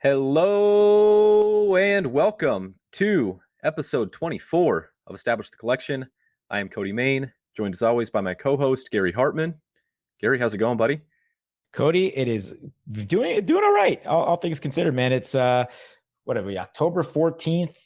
Hello and welcome to episode 24 of Establish the Collection. I am Cody Main, joined as always by my co-host Gary Hartman. Gary, how's it going, buddy? Cody, it is doing all right. All things considered, man. It's what are we, October 14th?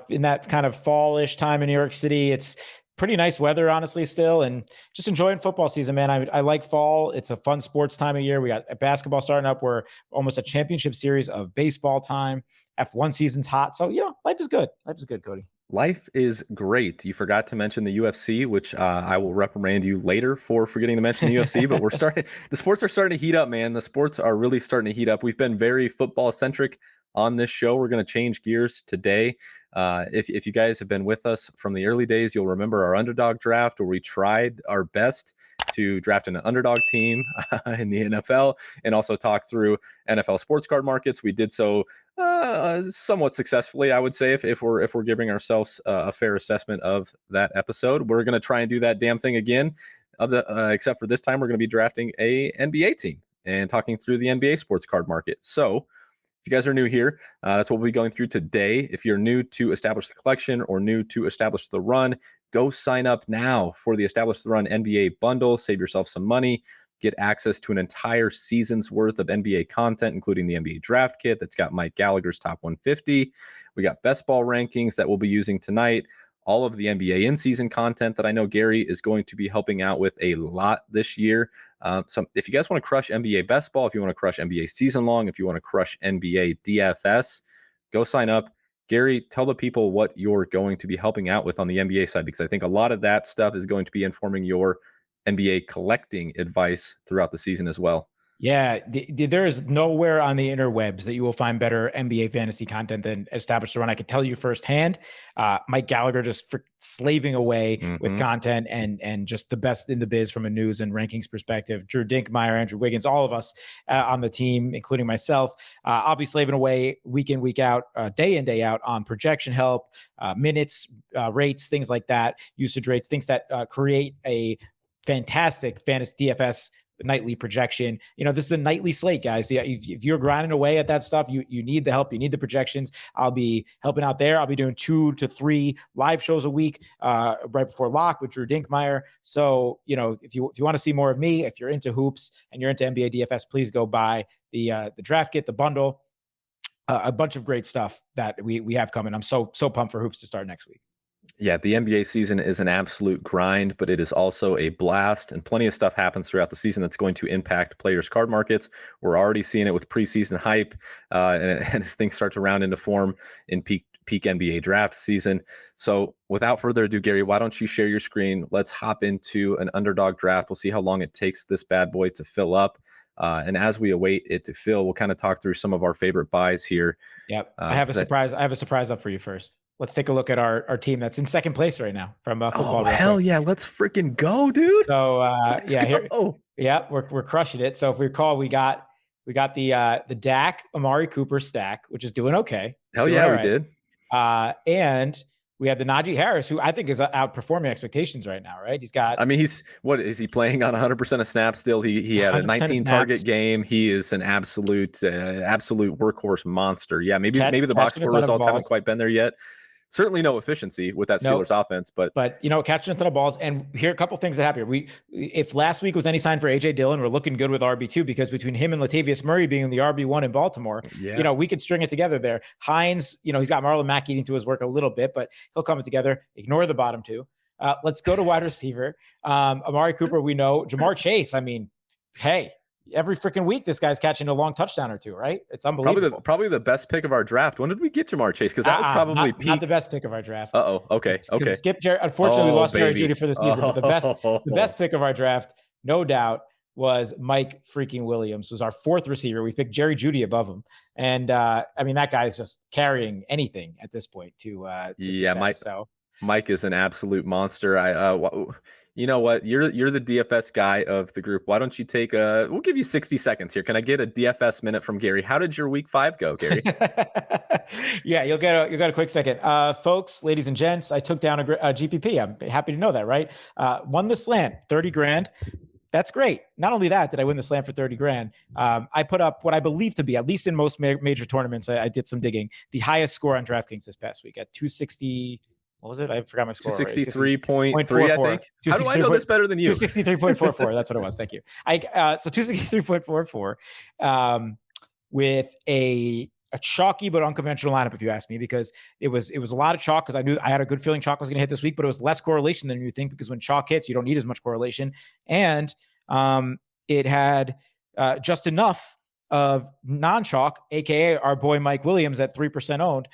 In that kind of fallish time in New York City. It's pretty nice weather, honestly, still, and just enjoying football season, man. I like fall. It's a fun sports time of year. We got basketball starting up. We're almost a championship series of baseball time. F1 season's hot. So, life is good. Life is good, Cody. Life is great. You forgot to mention the UFC, which I will reprimand you later for forgetting to mention the UFC, but the sports are starting to heat up, man. The sports are really starting to heat up. We've been very football centric on this show. We're going to change gears today. If you guys have been with us from the early days, you'll remember our underdog draft where we tried our best to draft an underdog team in the NFL and also talk through NFL sports card markets. We did so somewhat successfully, I would say, if we're giving ourselves a fair assessment of that episode. We're going to try and do that damn thing again, except for this time we're going to be drafting a NBA team and talking through the NBA sports card market. So if you guys are new here, that's what we'll be going through today. If you're new to Establish the Collection or new to Establish the Run, go sign up now for the Establish the Run NBA bundle. Save yourself some money. Get access to an entire season's worth of NBA content, including the NBA draft kit that's got Mike Gallagher's top 150. We got best ball rankings that we'll be using tonight. All of the NBA in-season content that I know Gary is going to be helping out with a lot this year. So if you guys want to crush NBA best ball, if you want to crush NBA season long, if you want to crush NBA DFS, go sign up. Gary, tell the people what you're going to be helping out with on the NBA side, because I think a lot of that stuff is going to be informing your NBA collecting advice throughout the season as well. Yeah, there is nowhere on the interwebs that you will find better NBA fantasy content than Establish the Run. I can tell you firsthand. Mike Gallagher just slaving away with content and just the best in the biz from a news and rankings perspective. Drew Dinkmeyer, Andrew Wiggins, all of us on the team, including myself. I'll be slaving away week in, week out, day in, day out on projection help, minutes, rates, things like that, usage rates, things that create a fantastic fantasy DFS nightly projection. This is a nightly slate, guys. Yeah, if you're grinding away at that stuff, you need the help. You need the projections. I'll be helping out there. I'll be doing 2 to 3 live shows a week right before lock with Drew Dinkmeyer. So, if you want to see more of me, if you're into hoops and you're into NBA DFS, please go buy the draft kit, the bundle, a bunch of great stuff that we have coming. I'm so pumped for hoops to start next week. Yeah, the NBA season is an absolute grind, but it is also a blast, and plenty of stuff happens throughout the season that's going to impact players' card markets. We're already seeing it with preseason hype, and as things start to round into form in peak NBA draft season. So without further ado, Gary, why don't you share your screen? Let's hop into an underdog draft. We'll see how long it takes this bad boy to fill up. And as we await it to fill, we'll kind of talk through some of our favorite buys here. Yep. I have a surprise up for you first. Let's take a look at our team that's in second place right now from football. Oh, hell yeah. Let's freaking go, dude. So we're crushing it. So if we recall, we got the Dak Amari Cooper stack, which is doing okay. Hell yeah, we did. And we have the Najee Harris, who I think is outperforming expectations right now, right? What is he playing on 100% of snaps still? He had a 19 target game. He is an absolute workhorse monster. Yeah, maybe the box score results haven't quite been there yet. Certainly no efficiency with that Steelers offense, but catching a ton of balls. And here are a couple things that happen. If last week was any sign for AJ Dillon, we're looking good with RB2 because between him and Latavius Murray being the RB1 in Baltimore, we could string it together there. Hines, he's got Marlon Mack eating to his work a little bit, but he'll come together. Ignore the bottom two. Let's go to wide receiver. Amari Cooper, we know. Jamar Chase, hey. Every freaking week, this guy's catching a long touchdown or two, right? It's unbelievable. Probably the best pick of our draft. When did we get Jamar Chase? Because that was probably not the best pick of our draft. Okay. Unfortunately, we lost Jerry Jeudy for the season. But the best pick of our draft, no doubt, was Mike freaking Williams. Was our fourth receiver. We picked Jerry Jeudy above him, and that guy is just carrying anything at this point to success. Mike is an absolute monster. You know what? You're the DFS guy of the group. Why don't you take we'll give you 60 seconds here. Can I get a DFS minute from Gary? How did your week 5 go, Gary? Yeah, you'll get a quick second. Folks, ladies and gents, I took down a GPP. I'm happy to know that, right? Won the slant, 30 grand. That's great. Not only that, did I win the slam for 30 grand. I put up what I believe to be, at least in most major tournaments, I did some digging, the highest score on DraftKings this past week at 260. What was it? I forgot my score. 263.3, I think. How do I know this better than you? 263.44. That's what it was. Thank you. So 263.44 with a chalky but unconventional lineup, if you ask me, because it was a lot of chalk, because I knew I had a good feeling chalk was going to hit this week, but it was less correlation than you think, because when chalk hits, you don't need as much correlation. And it had just enough of non-chalk, aka our boy Mike Williams at 3% owned,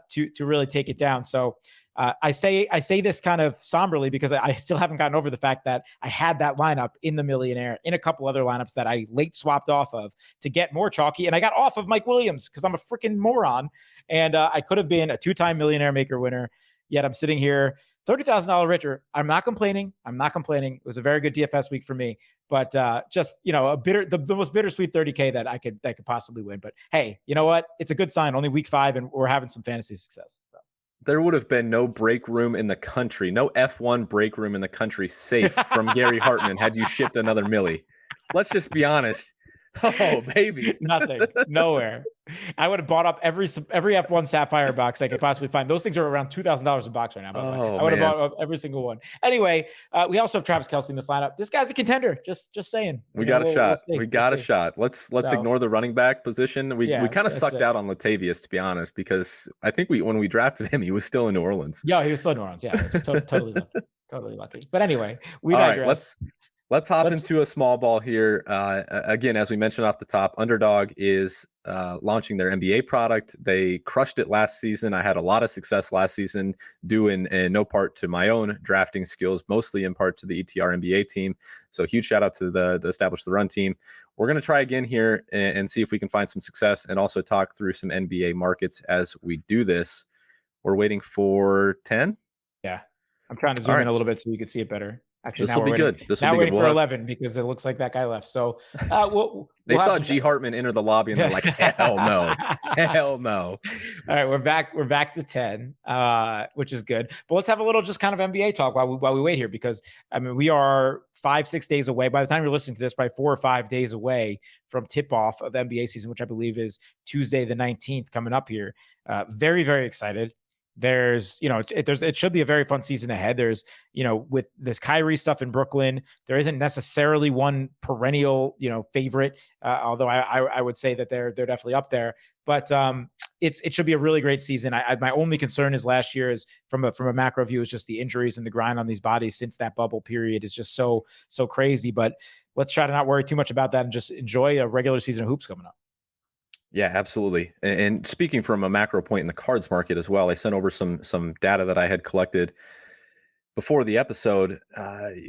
to really take it down. So I say this kind of somberly because I still haven't gotten over the fact that I had that lineup in the Millionaire, in a couple other lineups that I late swapped off of to get more chalky, and I got off of Mike Williams because I'm a freaking moron, and I could have been a 2-time Millionaire Maker winner, yet I'm sitting here $30,000 richer. I'm not complaining. It was a very good DFS week for me, but just, you know, the most bittersweet 30K that I could possibly win. But hey, you know what? It's a good sign. Only week 5, and we're having some fantasy success. So. There would have been no break room in the country, no F1 break room in the country safe from Gary Hartman had you shipped another milli. Let's just be honest. Oh, baby. Nothing. Nowhere. I would have bought up every F1 Sapphire box I could possibly find. Those things are around $2,000 a box right now, by the way. I would have bought up every single one. Anyway, we also have Travis Kelce in this lineup. This guy's a contender. Just saying. We got a shot. We got a shot. Let's ignore the running back position. We kind of sucked out on Latavius, to be honest, because I think when we drafted him, he was still in New Orleans. Yeah, he was still in New Orleans. Yeah, it was totally lucky. Totally lucky. But anyway, we digress. All right, let's hop into a small ball here. Again, as we mentioned off the top, Underdog is launching their NBA product. They crushed it last season. I had a lot of success last season, due in no part to my own drafting skills, mostly in part to the ETR NBA team. So huge shout out to the Establish the Run team. We're going to try again here and see if we can find some success, and also talk through some NBA markets as we do this. We're waiting for 10. Yeah. I'm trying to zoom in a little bit so you can see it better. Actually, this will be good. Now waiting for 11 because it looks like that guy left. So they saw G Hartman enter the lobby and they're like, hell no, hell no. All right, we're back. We're back to 10, which is good. But let's have a little just kind of NBA talk while we wait here, because I mean, we are 5-6 days away. By the time you're listening to this, probably 4 or 5 days away from tip off of the NBA season, which I believe is Tuesday the 19th coming up here. Very, very excited. There's, it should be a very fun season ahead. There's, with this Kyrie stuff in Brooklyn, there isn't necessarily one perennial, favorite. Although I would say that they're definitely up there. But it should be a really great season. My only concern is last year is from a macro view is just the injuries and the grind on these bodies since that bubble period is just so crazy. But let's try to not worry too much about that and just enjoy a regular season of hoops coming up. Yeah, absolutely. And speaking from a macro point in the cards market as well, I sent over some data that I had collected before the episode.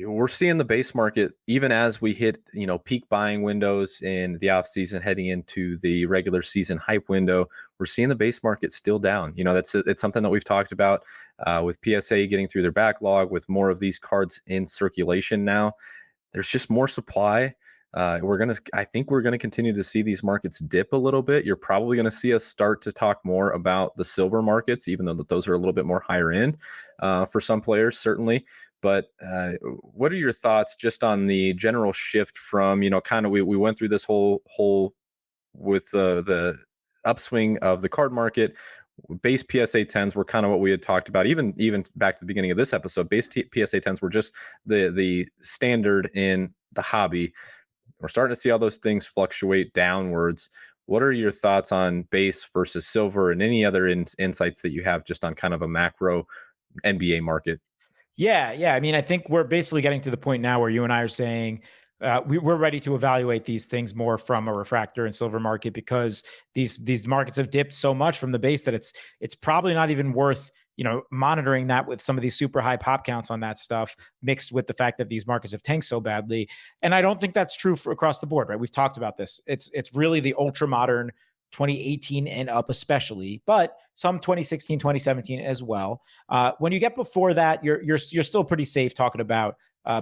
We're seeing the base market, even as we hit, peak buying windows in the off season, heading into the regular season hype window, we're seeing the base market still down. It's something that we've talked about with PSA getting through their backlog, with more of these cards in circulation now. There's just more supply. I think we're gonna continue to see these markets dip a little bit. You're probably gonna see us start to talk more about the silver markets, even though those are a little bit more higher end for some players, certainly. But what are your thoughts just on the general shift from, kind of we went through this whole with the upswing of the card market. Base PSA 10s were kind of what we had talked about, even back to the beginning of this episode. Base PSA 10s were just the standard in the hobby. We're starting to see all those things fluctuate downwards. What are your thoughts on base versus silver, and any other insights that you have just on kind of a macro NBA market? Yeah. I mean, I think we're basically getting to the point now where you and I are saying we're ready to evaluate these things more from a refractor and silver market, because these markets have dipped so much from the base that it's probably not even worth monitoring that with some of these super high pop counts on that stuff, mixed with the fact that these markets have tanked so badly. And I don't think that's true across the board, right? We've talked about this. It's really the ultra modern 2018 and up especially, but some 2016, 2017 as well. When you get before that, you're still pretty safe talking about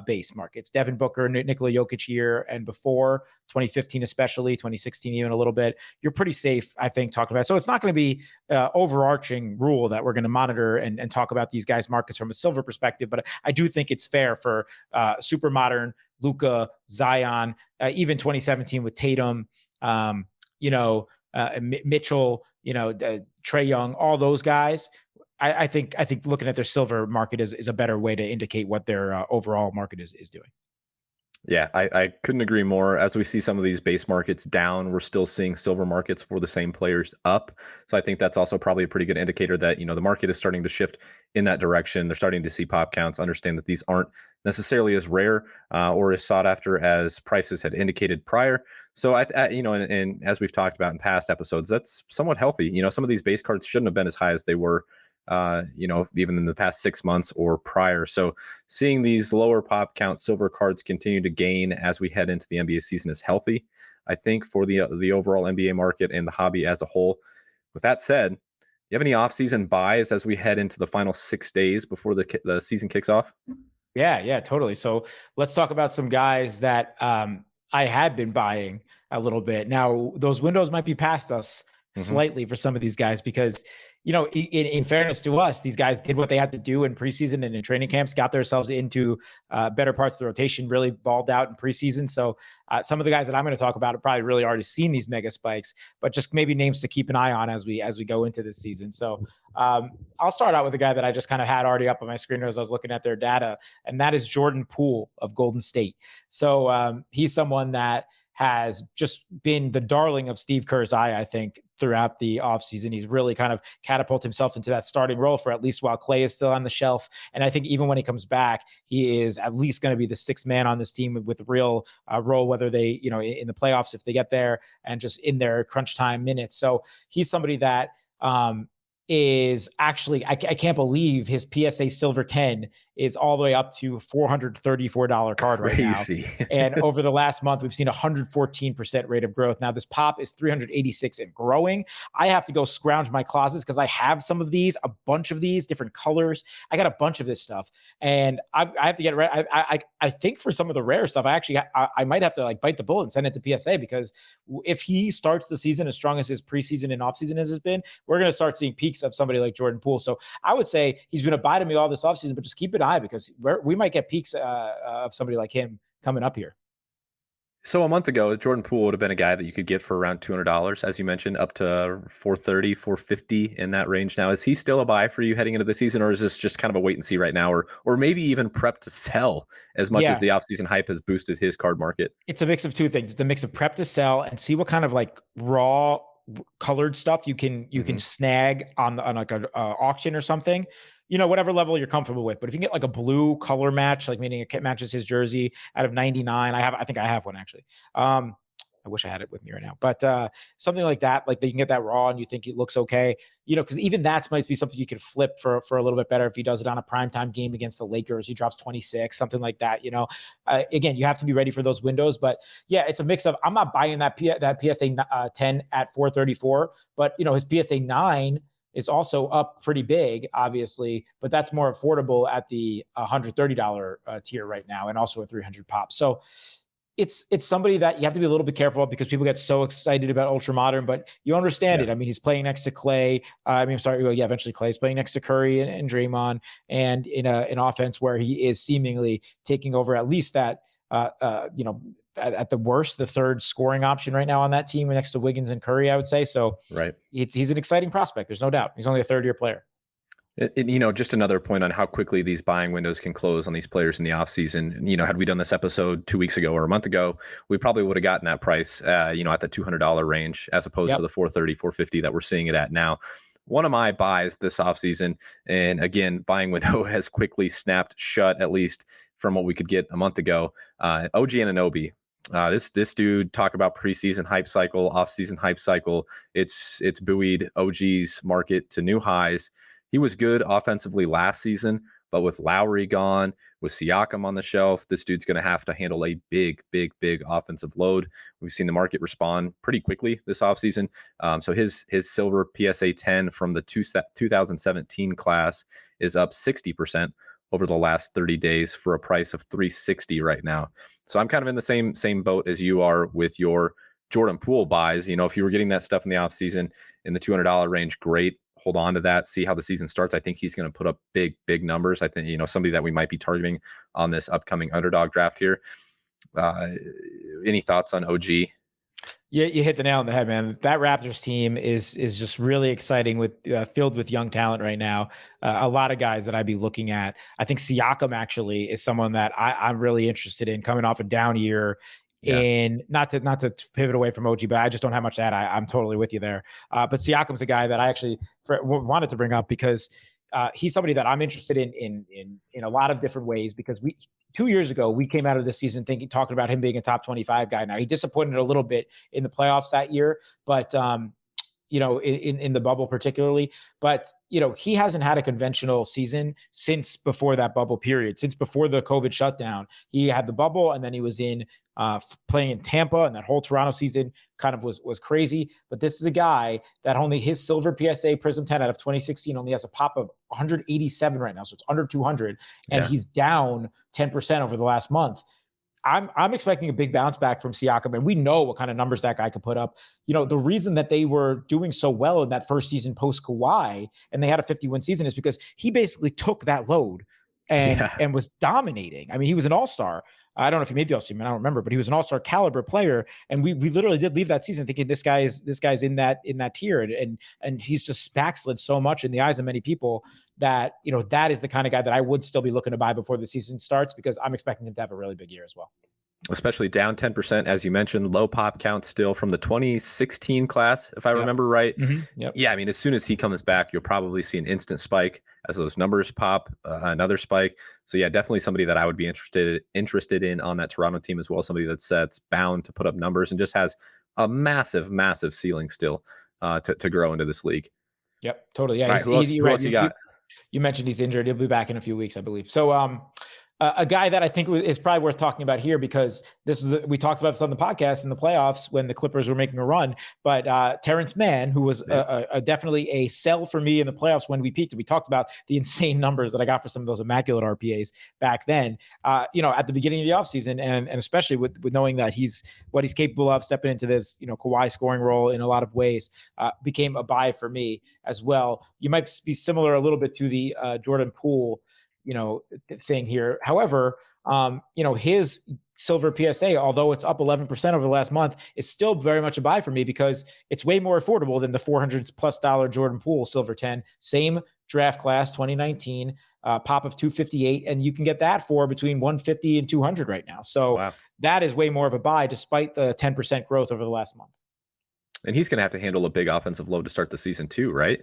base markets. Devin Booker, Nikola Jokic year and before, 2015 especially, 2016 even a little bit. You're pretty safe, I think, talking about it. So it's not going to be overarching rule that we're going to monitor and talk about these guys' markets from a silver perspective. But I do think it's fair for super modern, Luka, Zion, even 2017 with Tatum, Mitchell, Trey Young, all those guys. I think looking at their silver market is a better way to indicate what their overall market is doing. Yeah, I couldn't agree more. As we see some of these base markets down, we're still seeing silver markets for the same players up. So I think that's also probably a pretty good indicator that, the market is starting to shift in that direction. They're starting to see pop counts, understand that these aren't necessarily as rare or as sought after as prices had indicated prior. So and as we've talked about in past episodes, that's somewhat healthy. Some of these base cards shouldn't have been as high as they were even in the past 6 months or prior. So seeing these lower pop count silver cards continue to gain as we head into the NBA season is healthy, I think, for the overall NBA market and the hobby as a whole. With that said, you have any off-season buys as we head into the final 6 days before the season kicks off? Yeah, totally. So let's talk about some guys that I had been buying a little bit. Now, those windows might be past us slightly for some of these guys because, in fairness to us, these guys did what they had to do in preseason and in training camps, got themselves into better parts of the rotation, really balled out in preseason. So some of the guys that I'm going to talk about have probably really already seen these mega spikes, but just maybe names to keep an eye on as we go into this season. So I'll start out with a guy that I just kind of had already up on my screen as I was looking at their data, and that is Jordan Poole of Golden State. So he's someone that has just been the darling of Steve Kerr's eye, I think, throughout the offseason. He's really kind of catapulted himself into that starting role for at least while Klay is still on the shelf. And I think even when he comes back, he is at least going to be the sixth man on this team with real role, whether they, in the playoffs, if they get there, and just in their crunch time minutes. So he's somebody that is actually, I can't believe his PSA Silver 10 is all the way up to $434 card right now. And over the last month, we've seen 114% rate of growth. Now this pop is 386 and growing. I have to go scrounge my closets because I have some of these, a bunch of these different colors. I got a bunch of this stuff, and I have to get ready. I think for some of the rare stuff, I might have to bite the bullet and send it to PSA, because if he starts the season as strong as his preseason and offseason has been, we're going to start seeing peaks of somebody like Jordan Poole. So I would say he's been a buy to me all this offseason, but just keep an eye, because we might get peaks of somebody like him coming up here. So a month ago, Jordan Poole would have been a guy that you could get for around $200, as you mentioned, up to 430, 450 in that range. Now, is he still a buy for you heading into the season, or is this just kind of a wait and see right now, or maybe even prep to sell as much as the offseason hype has boosted his card market? It's a mix of two things. It's a mix of prep to sell and see what kind of raw colored stuff you can snag on like an auction or something, whatever level you're comfortable with. But if you can get a blue color match, meaning it matches his jersey out of 99, I think I have one actually. I wish I had it with me right now, but something like that, you can get that raw and you think it looks okay, because even that might be something you could flip for a little bit better if he does it on a primetime game against the Lakers. He drops 26, something like that. Again, you have to be ready for those windows, but yeah, it's a mix of, I'm not buying that PSA 10 at 434, but his PSA 9 is also up pretty big, obviously, but that's more affordable at the $130 tier right now, and also a 300 pop. So it's somebody that you have to be a little bit careful of, because people get so excited about ultra modern, but you understand it. I mean, he's playing next to Klay. Eventually Klay's playing next to Curry and Draymond, and in an offense where he is seemingly taking over at least that, at the worst, the third scoring option right now on that team next to Wiggins and Curry, I would say. So he's an exciting prospect. There's no doubt. He's only a third-year player. Just another point on how quickly these buying windows can close on these players in the offseason. Had we done this episode 2 weeks ago or a month ago, we probably would have gotten that price, at the $200 range, as opposed to the 430, 450 that we're seeing it at now. One of my buys this offseason, and again, buying window has quickly snapped shut, at least from what we could get a month ago. OG Anunoby. This dude, talk about preseason hype cycle, offseason hype cycle. It's buoyed OG's market to new highs. He was good offensively last season, but with Lowry gone, with Siakam on the shelf, this dude's going to have to handle a big offensive load. We've seen the market respond pretty quickly this offseason. So his silver PSA 10 from the 2017 class is up 60%, over the last 30 days for a price of $360 right now. So I'm kind of in the same boat as you are with your Jordan Poole buys. If you were getting that stuff in the offseason in the $200 range, great. Hold on to that. See how the season starts. I think he's going to put up big numbers. I think, somebody that we might be targeting on this upcoming underdog draft here. Any thoughts on OG? Yeah, you hit the nail on the head, man. That Raptors team is just really exciting with filled with young talent right now. A lot of guys that I'd be looking at. I think Siakam actually is someone that I'm really interested in coming off a down year. Yeah. And not to pivot away from OG, but I just don't have much to add. I'm totally with you there. But Siakam's a guy that I actually wanted to bring up because he's somebody that I'm interested in a lot of different ways, because 2 years ago, we came out of this season talking about him being a top 25 guy. Now, he disappointed a little bit in the playoffs that year, but in the bubble particularly. But, he hasn't had a conventional season since before that bubble period, since before the COVID shutdown. He had the bubble, and then he was in playing in Tampa, and that whole Toronto season kind of was crazy. But this is a guy that only his silver PSA Prism 10 out of 2016 only has a pop of 187 right now. So it's under 200, and he's down 10% over the last month. I'm expecting a big bounce back from Siakam, and we know what kind of numbers that guy could put up. The reason that they were doing so well in that first season post Kawhi, and they had a 50-win season, is because he basically took that load and was dominating. I mean, he was an all-star. I don't know if he made the All-Star team, I don't remember, but he was an all-star caliber player. And we literally did leave that season thinking this guy's in that tier. And he's just backslid so much in the eyes of many people that, that is the kind of guy that I would still be looking to buy before the season starts, because I'm expecting him to have a really big year as well. Especially down 10%, as you mentioned, low pop count still from the 2016 class, if I remember right. Mm-hmm. Yep. Yeah, I mean, as soon as he comes back, you'll probably see an instant spike as those numbers pop, another spike. So yeah, definitely somebody that I would be interested in on that Toronto team as well. Somebody that's bound to put up numbers and just has a massive ceiling still to grow into this league. Yep, totally. Yeah, right, who else you got? You mentioned he's injured. He'll be back in a few weeks, I believe. So, a guy that I think is probably worth talking about here, because we talked about this on the podcast in the playoffs when the Clippers were making a run, but Terence Mann, who was definitely a sell for me in the playoffs when we peaked. We talked about the insane numbers that I got for some of those immaculate RPAs back then, at the beginning of the offseason, and especially with knowing that he's capable of stepping into this, Kawhi scoring role in a lot of ways, became a buy for me as well. You might be similar a little bit to the Jordan Poole thing here. However, his silver PSA, although it's up 11% over the last month, is still very much a buy for me, because it's way more affordable than the $400+ Jordan Poole silver 10, same draft class, 2019, pop of 258. And you can get that for between 150 and 200 right now. So That is way more of a buy, despite the 10% growth over the last month. And he's going to have to handle a big offensive load to start the season too, right?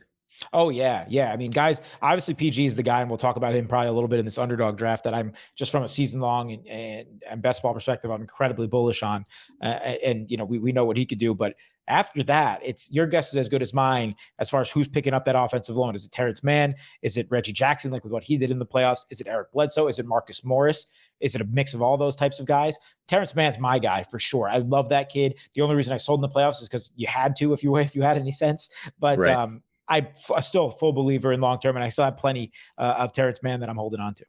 Oh, yeah. I mean, guys, obviously PG is the guy, and we'll talk about him probably a little bit in this underdog draft that I'm just from a season long and best ball perspective, I'm incredibly bullish on. And we know what he could do. But after that, it's your guess is as good as mine as far as who's picking up that offensive load. Is it Terence Mann? Is it Reggie Jackson, like with what he did in the playoffs? Is it Eric Bledsoe? Is it Marcus Morris? Is it a mix of all those types of guys? Terence Mann's my guy for sure. I love that kid. The only reason I sold in the playoffs is because you had to, if you had any sense. But right. I'm still a full believer in long-term, and I still have plenty of Terence Mann that I'm holding on to.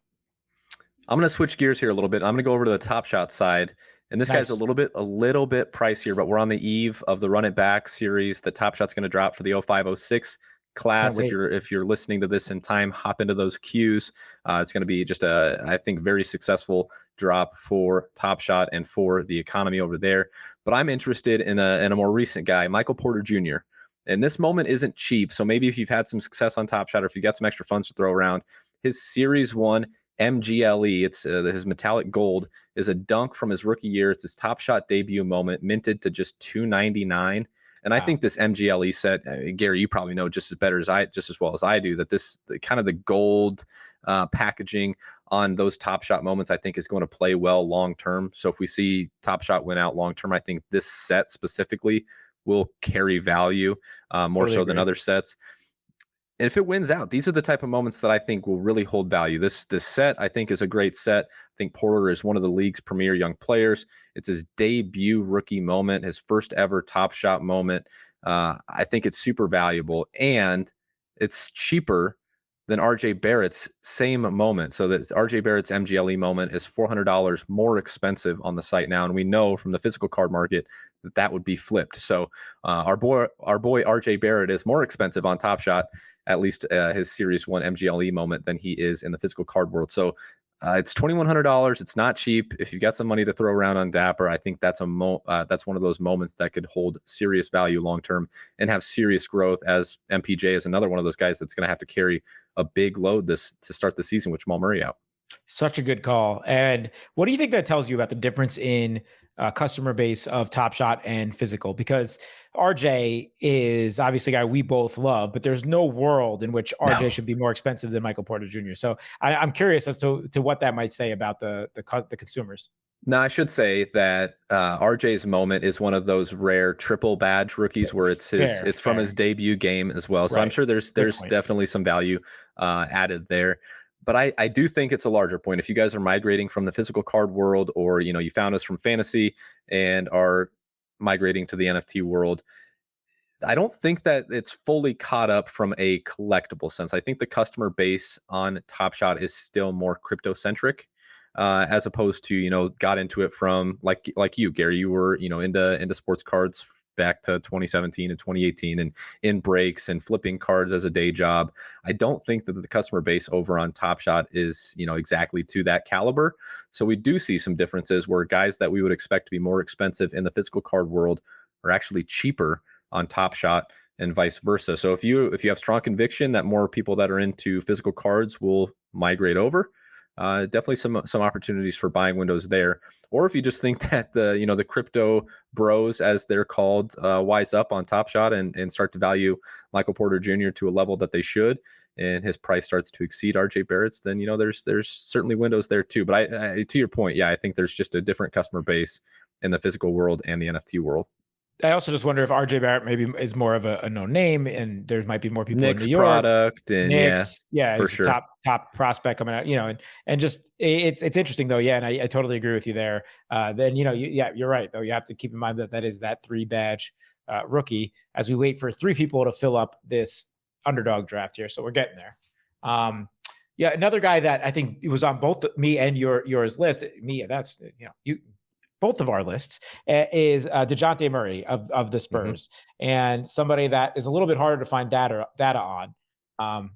I'm going to switch gears here a little bit. I'm going to go over to the Top Shot side, and this guy's a little bit pricier, but we're on the eve of the Run It Back series. The Top Shot's going to drop for the 0506 class. If you're listening to this in time, hop into those queues. It's going to be just I think, very successful drop for Top Shot and for the economy over there. But I'm interested in a more recent guy, Michael Porter Jr., and this moment isn't cheap. So maybe if you've had some success on Top Shot, or if you got some extra funds to throw around, his Series 1 MGLE, it's his metallic gold, is a dunk from his rookie year. It's his Top Shot debut moment, minted to just $299. And I think this MGLE set, Gary, you probably know just as well as I do, that this kind of the gold packaging on those Top Shot moments, I think, is going to play well long term. So if we see Top Shot win out long term, I think this set specifically will carry value more so than other sets. And if it wins out, these are the type of moments that I think will really hold value. This set, I think, is a great set. I think Porter is one of the league's premier young players. It's his debut rookie moment, his first ever Top Shot moment. I think it's super valuable, and it's cheaper then RJ Barrett's same moment. So that RJ Barrett's MGLE moment is $400 more expensive on the site now. And we know from the physical card market that that would be flipped. So our boy RJ Barrett is more expensive on Top Shot, at least his Series 1 MGLE moment, than he is in the physical card world. So it's $2,100. It's not cheap. If you've got some money to throw around on Dapper, I think that's that's one of those moments that could hold serious value long term and have serious growth. As MPJ is another one of those guys that's going to have to carry a big load to start the season with Jamal Murray out. Such a good call. And what do you think that tells you about the difference in customer base of Top Shot and physical? Because RJ is obviously a guy we both love, but there's no world in which RJ should be more expensive than Michael Porter Jr. So I'm curious as to what that might say about the consumers. Now, I should say that RJ's moment is one of those rare triple badge rookies where it's from his debut game as well. So I'm sure there's definitely some value added there. But I do think it's a larger point. If you guys are migrating from the physical card world, or you found us from fantasy and are migrating to the NFT world, I don't think that it's fully caught up from a collectible sense. I think the customer base on Top Shot is still more crypto centric. As opposed to, got into it from like you, Gary, you were, into sports cards back to 2017 and 2018 and in breaks and flipping cards as a day job. I don't think that the customer base over on Top Shot is, exactly to that caliber. So we do see some differences where guys that we would expect to be more expensive in the physical card world are actually cheaper on Top Shot and vice versa. So if you have strong conviction that more people that are into physical cards will migrate over, definitely some opportunities for buying windows there. Or if you just think that the crypto bros, as they're called, wise up on Top Shot and start to value Michael Porter Jr. to a level that they should, and his price starts to exceed RJ Barrett's, then there's certainly windows there too. But I to your point, I think there's just a different customer base in the physical world and the NFT world. I also just wonder if RJ Barrett maybe is more of a known name, and there might be more people Knicks in New York. Product and Knicks, for sure. top prospect coming out, and just it's interesting though, and I totally agree with you there. Then you're right though. You have to keep in mind that is that 3 badge rookie as we wait for 3 people to fill up this underdog draft here. So we're getting there. Another guy that I think was on both me and yours list. That's both of our lists is DeJounte Murray of the Spurs, and somebody that is a little bit harder to find data on,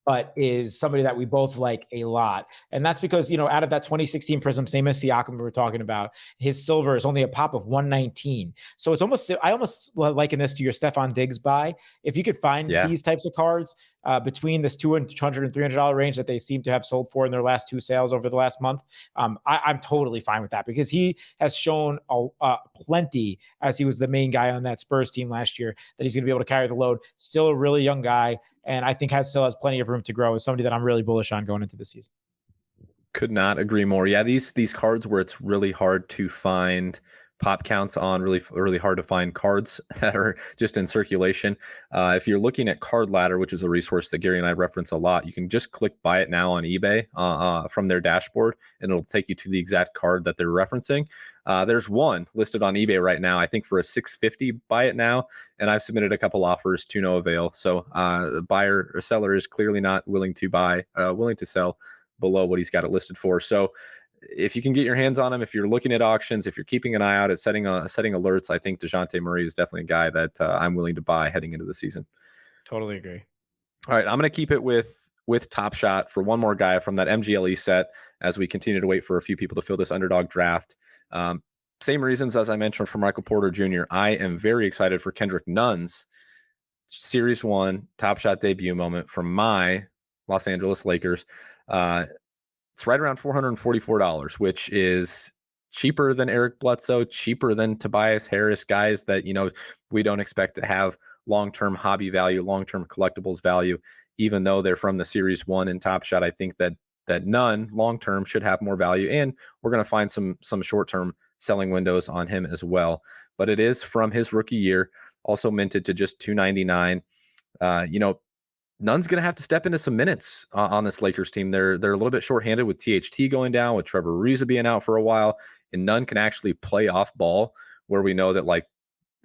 but is somebody that we both like a lot. And that's because, out of that 2016 Prism, same as Siakam we were talking about, his silver is only a pop of 119. So I almost liken this to your Stephon Diggs buy. If you could find these types of cards between this $200 and $300 range that they seem to have sold for in their last 2 sales over the last month, I'm totally fine with that, because he has shown plenty, as he was the main guy on that Spurs team last year, that he's going to be able to carry the load. Still a really young guy, and I think still has plenty of room to grow. As somebody that I'm really bullish on going into the season. Could not agree more. Yeah, these cards where it's really hard to find pop counts on, really hard to find cards that are just in circulation. If you're looking at Card Ladder, which is a resource that Gary and I reference a lot, you can just click buy it now on eBay from their dashboard, and it'll take you to the exact card that they're referencing. There's one listed on eBay right now, I think for a $650 buy it now, and I've submitted a couple offers to no avail. So the buyer or seller is clearly not willing to sell below what he's got it listed for. So if you can get your hands on him, if you're looking at auctions, if you're keeping an eye out at setting alerts, I think DeJounte Murray is definitely a guy that I'm willing to buy heading into the season. Totally agree. All right, I'm going to keep it with Top Shot for one more guy from that MGLE set as we continue to wait for a few people to fill this underdog draft. Same reasons as I mentioned for Michael Porter Jr. I am very excited for Kendrick Nunn's Series 1 Top Shot debut moment from my Los Angeles Lakers. It's right around $444, which is cheaper than Eric Bledsoe, cheaper than Tobias Harris, guys that, we don't expect to have long-term hobby value, long-term collectibles value, even though they're from the Series 1 in Top Shot. I think that Nunn long-term should have more value, and we're going to find some short-term selling windows on him as well. But it is from his rookie year, also minted to just $299. Nunn's going to have to step into some minutes on this Lakers team. They're a little bit shorthanded with THT going down, with Trevor Ariza being out for a while, and Nunn can actually play off ball, where we know that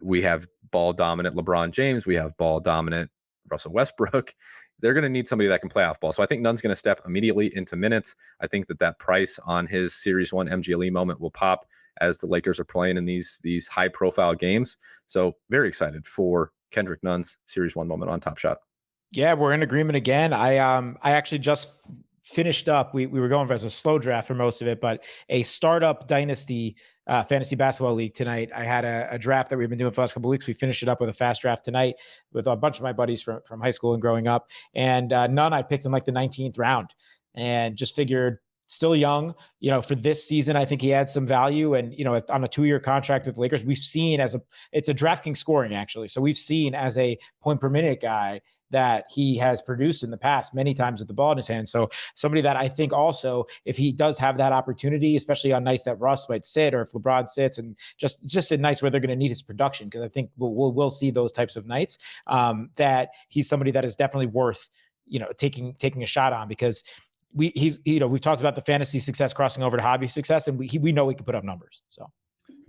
we have ball dominant LeBron James, we have ball dominant Russell Westbrook. they're going to need somebody that can play off ball. So I think Nunn's going to step immediately into minutes. I think that price on his Series 1 MGLE moment will pop as the Lakers are playing in these high profile games. So very excited for Kendrick Nunn's Series 1 moment on Top Shot. Yeah, we're in agreement again. I actually just finished up. We were going as a slow draft for most of it, but a startup dynasty fantasy basketball league tonight. I had a draft that we've been doing for the last couple of weeks. We finished it up with a fast draft tonight with a bunch of my buddies from high school and growing up. And Nunn I picked in like the 19th round, and just figured, still young, for this season, I think he adds some value. And, on a 2-year contract with Lakers, we've seen it's a DraftKings scoring actually. So we've seen as a point per minute guy that he has produced in the past many times with the ball in his hand. So somebody that I think also, if he does have that opportunity, especially on nights that Russ might sit, or if LeBron sits, and just in nights where they're going to need his production, because I think we'll see those types of nights, that he's somebody that is definitely worth, taking a shot on, because we've talked about the fantasy success crossing over to hobby success, and we know we can put up numbers. So.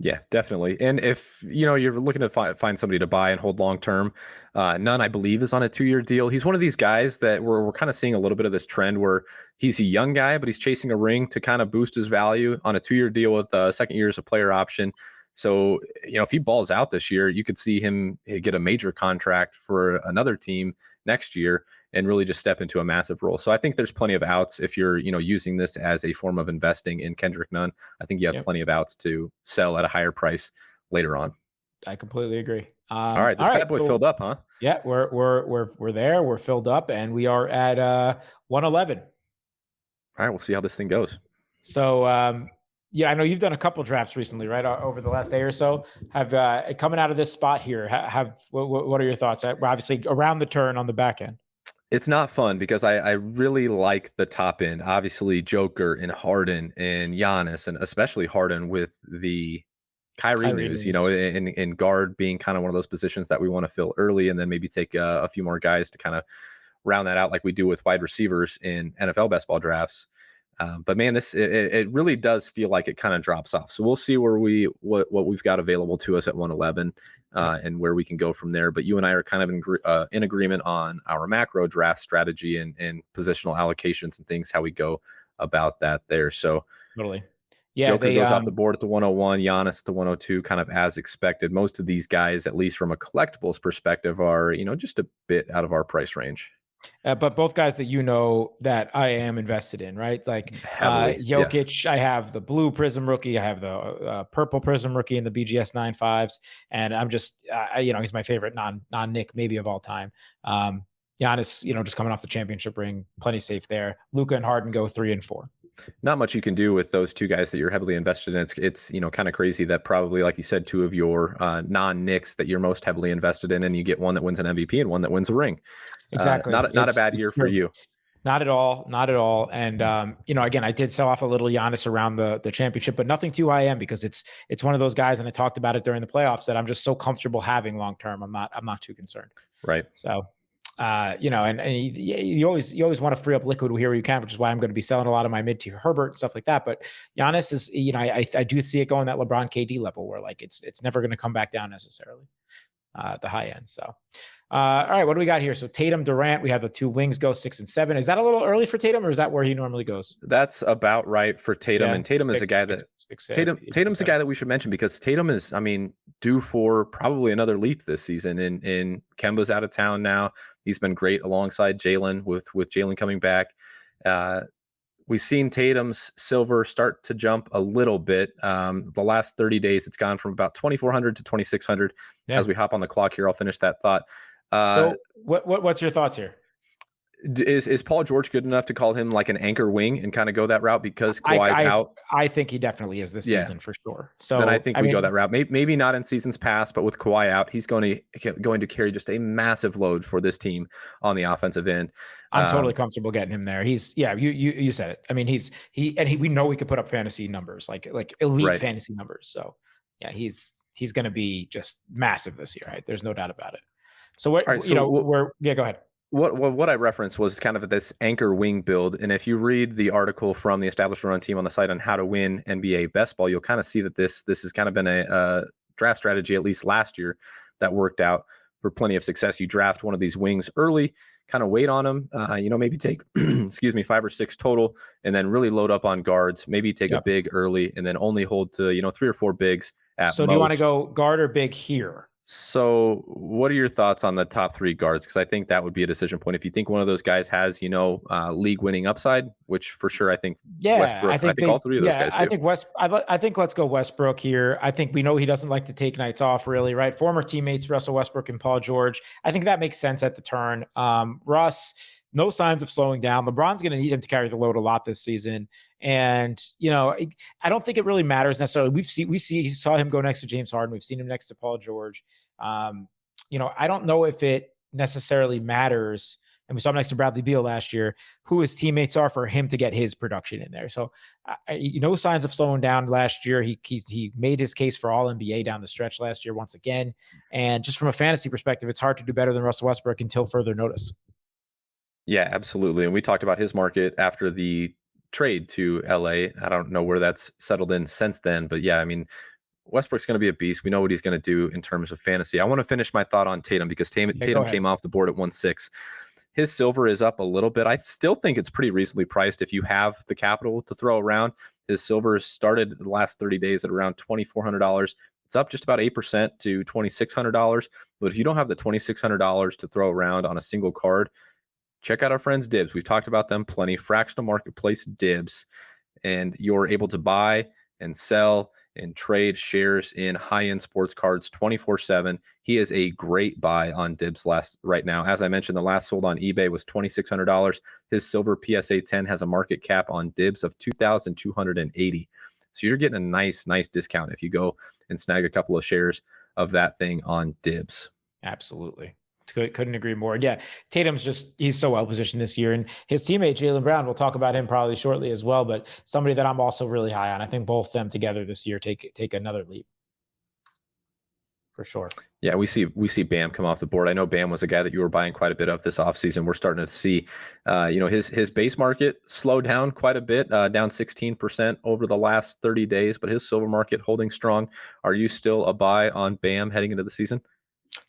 Yeah, definitely. And if you're looking to find somebody to buy and hold long term, Nunn, I believe, is on a 2-year deal. He's one of these guys that we're kind of seeing a little bit of this trend where he's a young guy, but he's chasing a ring to kind of boost his value on a 2-year deal with second year as a player option. So, if he balls out this year, you could see him get a major contract for another team next year and really just step into a massive role. So I think there's plenty of outs if you're, using this as a form of investing in Kendrick Nunn. I think you have plenty of outs to sell at a higher price later on. I completely agree. All right, this bad boy filled up, huh? Yeah, we're there. We're filled up, and we are at 111. All right, we'll see how this thing goes. So, I know you've done a couple drafts recently, right? Over the last day or so. Have coming out of this spot here, what are your thoughts? We're obviously around the turn on the back end. It's not fun because I really like the top end. Obviously, Joker and Harden and Giannis, and especially Harden with the Kyrie news, in guard being kind of one of those positions that we want to fill early, and then maybe take a few more guys to kind of round that out like we do with wide receivers in NFL best ball drafts. But man, it really does feel like it kind of drops off. So we'll see where what we've got available to us at 111 and where we can go from there. But you and I are kind of in agreement on our macro draft strategy and positional allocations and things, how we go about that there. So totally. Yeah, Joker goes off the board at the 101, Giannis at the 102, kind of as expected. Most of these guys, at least from a collectibles perspective, are just a bit out of our price range. But both guys that I am invested in, right? Like Jokic, yes. I have the blue Prism rookie, I have the purple Prism rookie in the BGS 9.5s, and I'm just, he's my favorite non-Nick maybe of all time. Giannis, just coming off the championship ring, plenty safe there. Luka and Harden go 3 and 4. Not much you can do with those two guys that you're heavily invested in. It's kind of crazy that probably, like you said, two of your non-Knicks that you're most heavily invested in, and you get one that wins an MVP and one that wins a ring. Exactly. Not a bad year for you. Not at all. And, again, I did sell off a little Giannis around the championship, but nothing too high end, because it's one of those guys, and I talked about it during the playoffs, that I'm just so comfortable having long-term. I'm not too concerned. Right. So, and you always want to free up liquid here where you can, which is why I'm going to be selling a lot of my mid-tier Herbert and stuff like that. But Giannis is, I do see it going that LeBron KD level where like it's never going to come back down necessarily at the high end. So, all right, what do we got here? So Tatum Durant, we have the two wings go 6 and 7. Is that a little early for Tatum, or is that where he normally goes? That's about right for Tatum. Yeah, and Tatum is a guy Tatum's a guy that we should mention, because Tatum is, due for probably another leap this season. And Kemba's out of town now. He's been great alongside Jalen with Jalen coming back. We've seen Tatum's silver start to jump a little bit. The last 30 days, it's gone from about 2,400 to 2,600. Yeah. As we hop on the clock here, I'll finish that thought. So what's your thoughts here? Is Paul George good enough to call him like an anchor wing and kind of go that route, because Kawhi's out? I think he definitely is this season for sure. So then I think we go that route. Maybe not in seasons past, but with Kawhi out, he's going to carry just a massive load for this team on the offensive end. I'm totally comfortable getting him there. You said it. We know we could put up fantasy numbers, like elite fantasy numbers. So yeah, he's going to be just massive this year, right? There's no doubt about it. So what, right, go ahead. What I referenced was kind of this anchor wing build. And if you read the article from the Established Run team on the site on how to win NBA best ball, you'll kind of see that this has kind of been a draft strategy, at least last year, that worked out for plenty of success. You draft one of these wings early, kind of wait on him. Maybe take, excuse me, 5 or 6 total, and then really load up on guards. Maybe take a big early, and then only hold to 3 or 4 bigs at most. So do you want to go guard or big here? So what are your thoughts on the top 3 guards? Because I think that would be a decision point. If you think one of those guys has, league winning upside, which for sure I think Westbrook, I think all 3 of those guys do. I think let's go Westbrook here. I think we know he doesn't like to take nights off, really, right? Former teammates Russell Westbrook and Paul George. I think that makes sense at the turn. Russ, no signs of slowing down. LeBron's going to need him to carry the load a lot this season. And, I don't think it really matters necessarily. We saw him go next to James Harden. We've seen him next to Paul George. I don't know if it necessarily matters. And we saw him next to Bradley Beal last year, who his teammates are for him to get his production in there. So, no signs of slowing down last year. He made his case for all NBA down the stretch last year once again. And just from a fantasy perspective, it's hard to do better than Russell Westbrook until further notice. Yeah, absolutely. And we talked about his market after the trade to LA. I don't know where that's settled in since then, but yeah, I mean, Westbrook's going to be a beast. We know what he's going to do in terms of fantasy. I want to finish my thought on Tatum because Tatum came off the board at 1.6. His silver is up a little bit. I still think it's pretty reasonably priced if you have the capital to throw around. His silver started the last 30 days at around $2,400. It's up just about 8% to $2,600. But if you don't have the $2,600 to throw around on a single card, check out our friends Dibbs. We've talked about them plenty. Fractional marketplace Dibbs. And you're able to buy and sell and trade shares in high-end sports cards 24/7. He is a great buy on Dibbs right now. As I mentioned, the last sold on eBay was $2,600. His silver PSA 10 has a market cap on Dibbs of $2,280. So you're getting a nice discount if you go and snag a couple of shares of that thing on Dibbs. Absolutely. Couldn't agree more. Yeah, he's so well positioned this year, and his teammate Jaylen Brown, we'll talk about him probably shortly as well, but somebody that I'm also really high on. I think both them together this year take another leap for sure. Yeah, we see Bam come off the board. I know Bam was a guy that you were buying quite a bit of this offseason. We're starting to see, his base market slow down quite a bit, down 16% over the last 30 days, but his silver market holding strong. Are you still a buy on Bam heading into the season?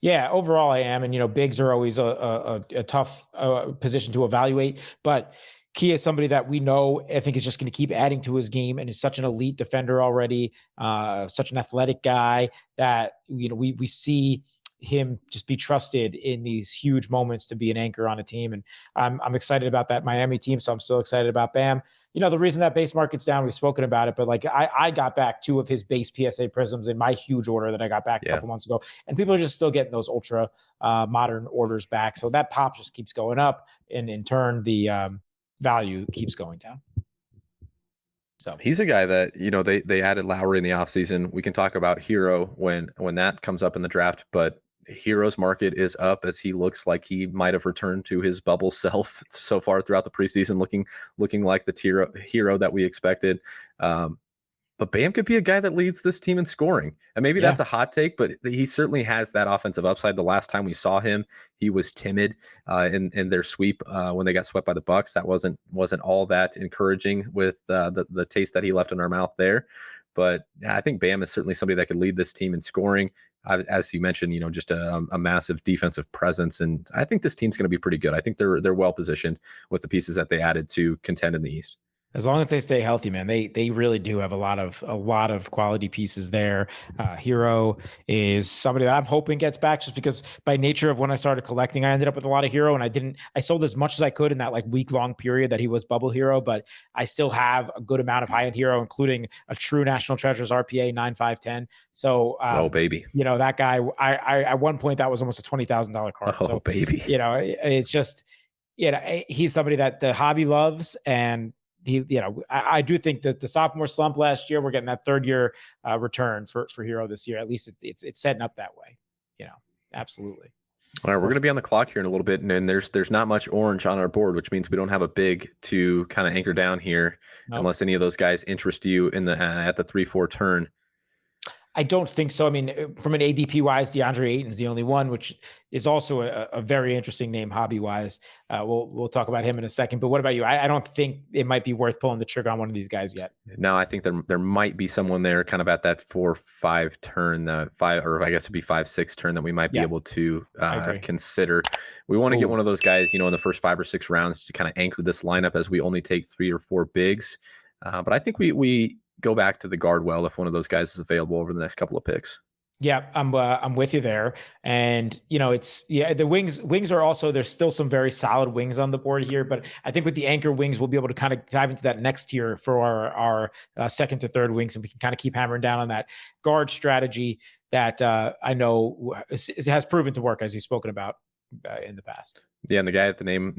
Yeah, overall I am. And, bigs are always a tough position to evaluate, but Key is somebody that we know, I think, is just going to keep adding to his game and is such an elite defender already, such an athletic guy that, we see him just be trusted in these huge moments to be an anchor on a team. And I'm excited about that Miami team. So I'm still excited about Bam. The reason that base market's down, we've spoken about it, but I got back 2 of his base PSA prisms in my huge order that I got back a couple months ago. And people are just still getting those ultra modern orders back. So that pop just keeps going up. And in turn, the value keeps going down. So he's a guy that, they added Lowry in the offseason. We can talk about Hero when that comes up in the draft, but Hero's market is up as he looks like he might have returned to his bubble self so far throughout the preseason, looking like the hero that we expected. But Bam could be a guy that leads this team in scoring. And maybe that's a hot take, but he certainly has that offensive upside. The last time we saw him, he was timid in their sweep when they got swept by the Bucks. That wasn't all that encouraging with the taste that he left in our mouth there. But I think Bam is certainly somebody that could lead this team in scoring. As you mentioned, just a massive defensive presence. And I think this team's going to be pretty good. I think they're well positioned with the pieces that they added to contend in the East. As long as they stay healthy, man, they really do have a lot of quality pieces there. Hero is somebody that I'm hoping gets back, just because by nature of when I started collecting, I ended up with a lot of Hero, and I sold as much as I could in that week-long period that he was bubble Hero, but I still have a good amount of high-end Hero, including a true National Treasures RPA 9.510. So, oh baby, that guy, I at one point that was almost a $20,000 card. Oh so, baby, it's just, he's somebody that the hobby loves, and I do think that the sophomore slump last year, we're getting that third year return for Hero this year. At least it's setting up that way. Absolutely. All right, we're going to be on the clock here in a little bit, and there's not much orange on our board, which means we don't have a big to kind of anchor down here, unless any of those guys interest you in the at the 3-4 turn. I don't think so. I mean, from an ADP wise, DeAndre Ayton's the only one, which is also a very interesting name hobby wise. We'll talk about him in a second. But what about you? I don't think it might be worth pulling the trigger on one of these guys yet. No, I think there might be someone there kind of at that 4-5 turn, five, or I guess it'd be 5-6 turn that we might be able to consider. We want to get one of those guys, in the first 5 or 6 rounds to kind of anchor this lineup as we only take 3 or 4 bigs. But I think we go back to the guard well if one of those guys is available over the next couple of picks. Yeah, I'm with you there. And the wings are also, there's still some very solid wings on the board here, but I think with the anchor wings, we'll be able to kind of dive into that next tier for our second to third wings, and we can kind of keep hammering down on that guard strategy that I know has proven to work, as you've spoken about in the past. Yeah, and the guy at the name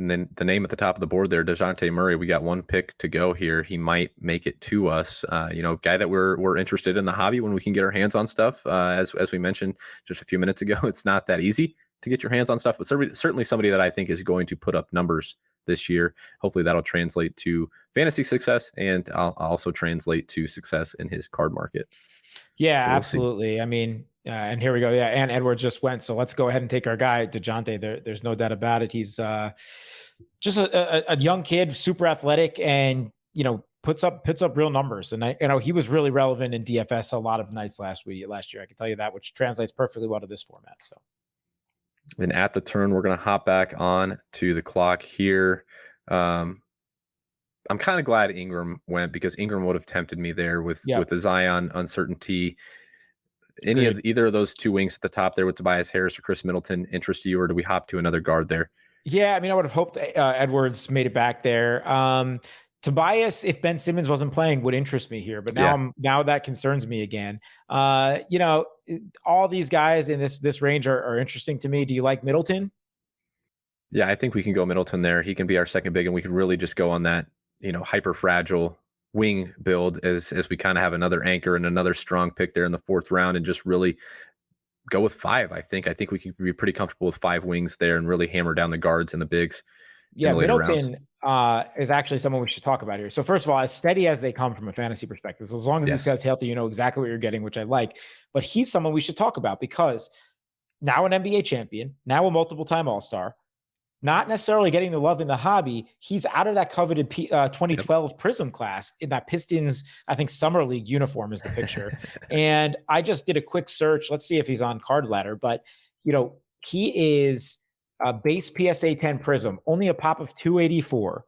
at the top of the board there, DeJounte Murray, we got 1 pick to go here. He might make it to us. Guy that we're interested in the hobby when we can get our hands on stuff. As we mentioned just a few minutes ago, it's not that easy to get your hands on stuff, but certainly somebody that I think is going to put up numbers this year. Hopefully that'll translate to fantasy success, and I'll also translate to success in his card market. Yeah, absolutely. See. I mean, and here we go. Yeah, and Edwards just went. So let's go ahead and take our guy, DeJounte. There's no doubt about it. He's just a young kid, super athletic, and puts up real numbers. And he was really relevant in DFS a lot of nights last year. I can tell you that, which translates perfectly well to this format. So, and at the turn, we're going to hop back on to the clock here. I'm kind of glad Ingram went, because Ingram would have tempted me there with the Zion uncertainty. Either of those 2 wings at the top there with Tobias Harris or Chris Middleton interest you, or do we hop to another guard there? Yeah, I mean, I would have hoped Edwards made it back there. Tobias, if Ben Simmons wasn't playing, would interest me here, but now that concerns me again. All these guys in this range are interesting to me. Do you like Middleton? Yeah, I think we can go Middleton there. He can be our second big, and we can really just go on that hyper fragile wing build as we kind of have another anchor and another strong pick there in the 4th round, and just really go with 5. I think we can be pretty comfortable with 5 wings there and really hammer down the guards and the bigs. Yeah, Middleton is actually someone we should talk about here. So first of all, as steady as they come from a fantasy perspective, so as long as this guy's healthy, you know exactly what you're getting, which I like. But he's someone we should talk about, because now an NBA champion, now a multiple-time All-Star, not necessarily getting the love in the hobby. He's out of that coveted 2012 Prism class in that Pistons, I think, Summer League uniform is the picture. And I just did a quick search. Let's see if he's on Card Ladder. But, he is a base PSA 10 Prism. Only a pop of 284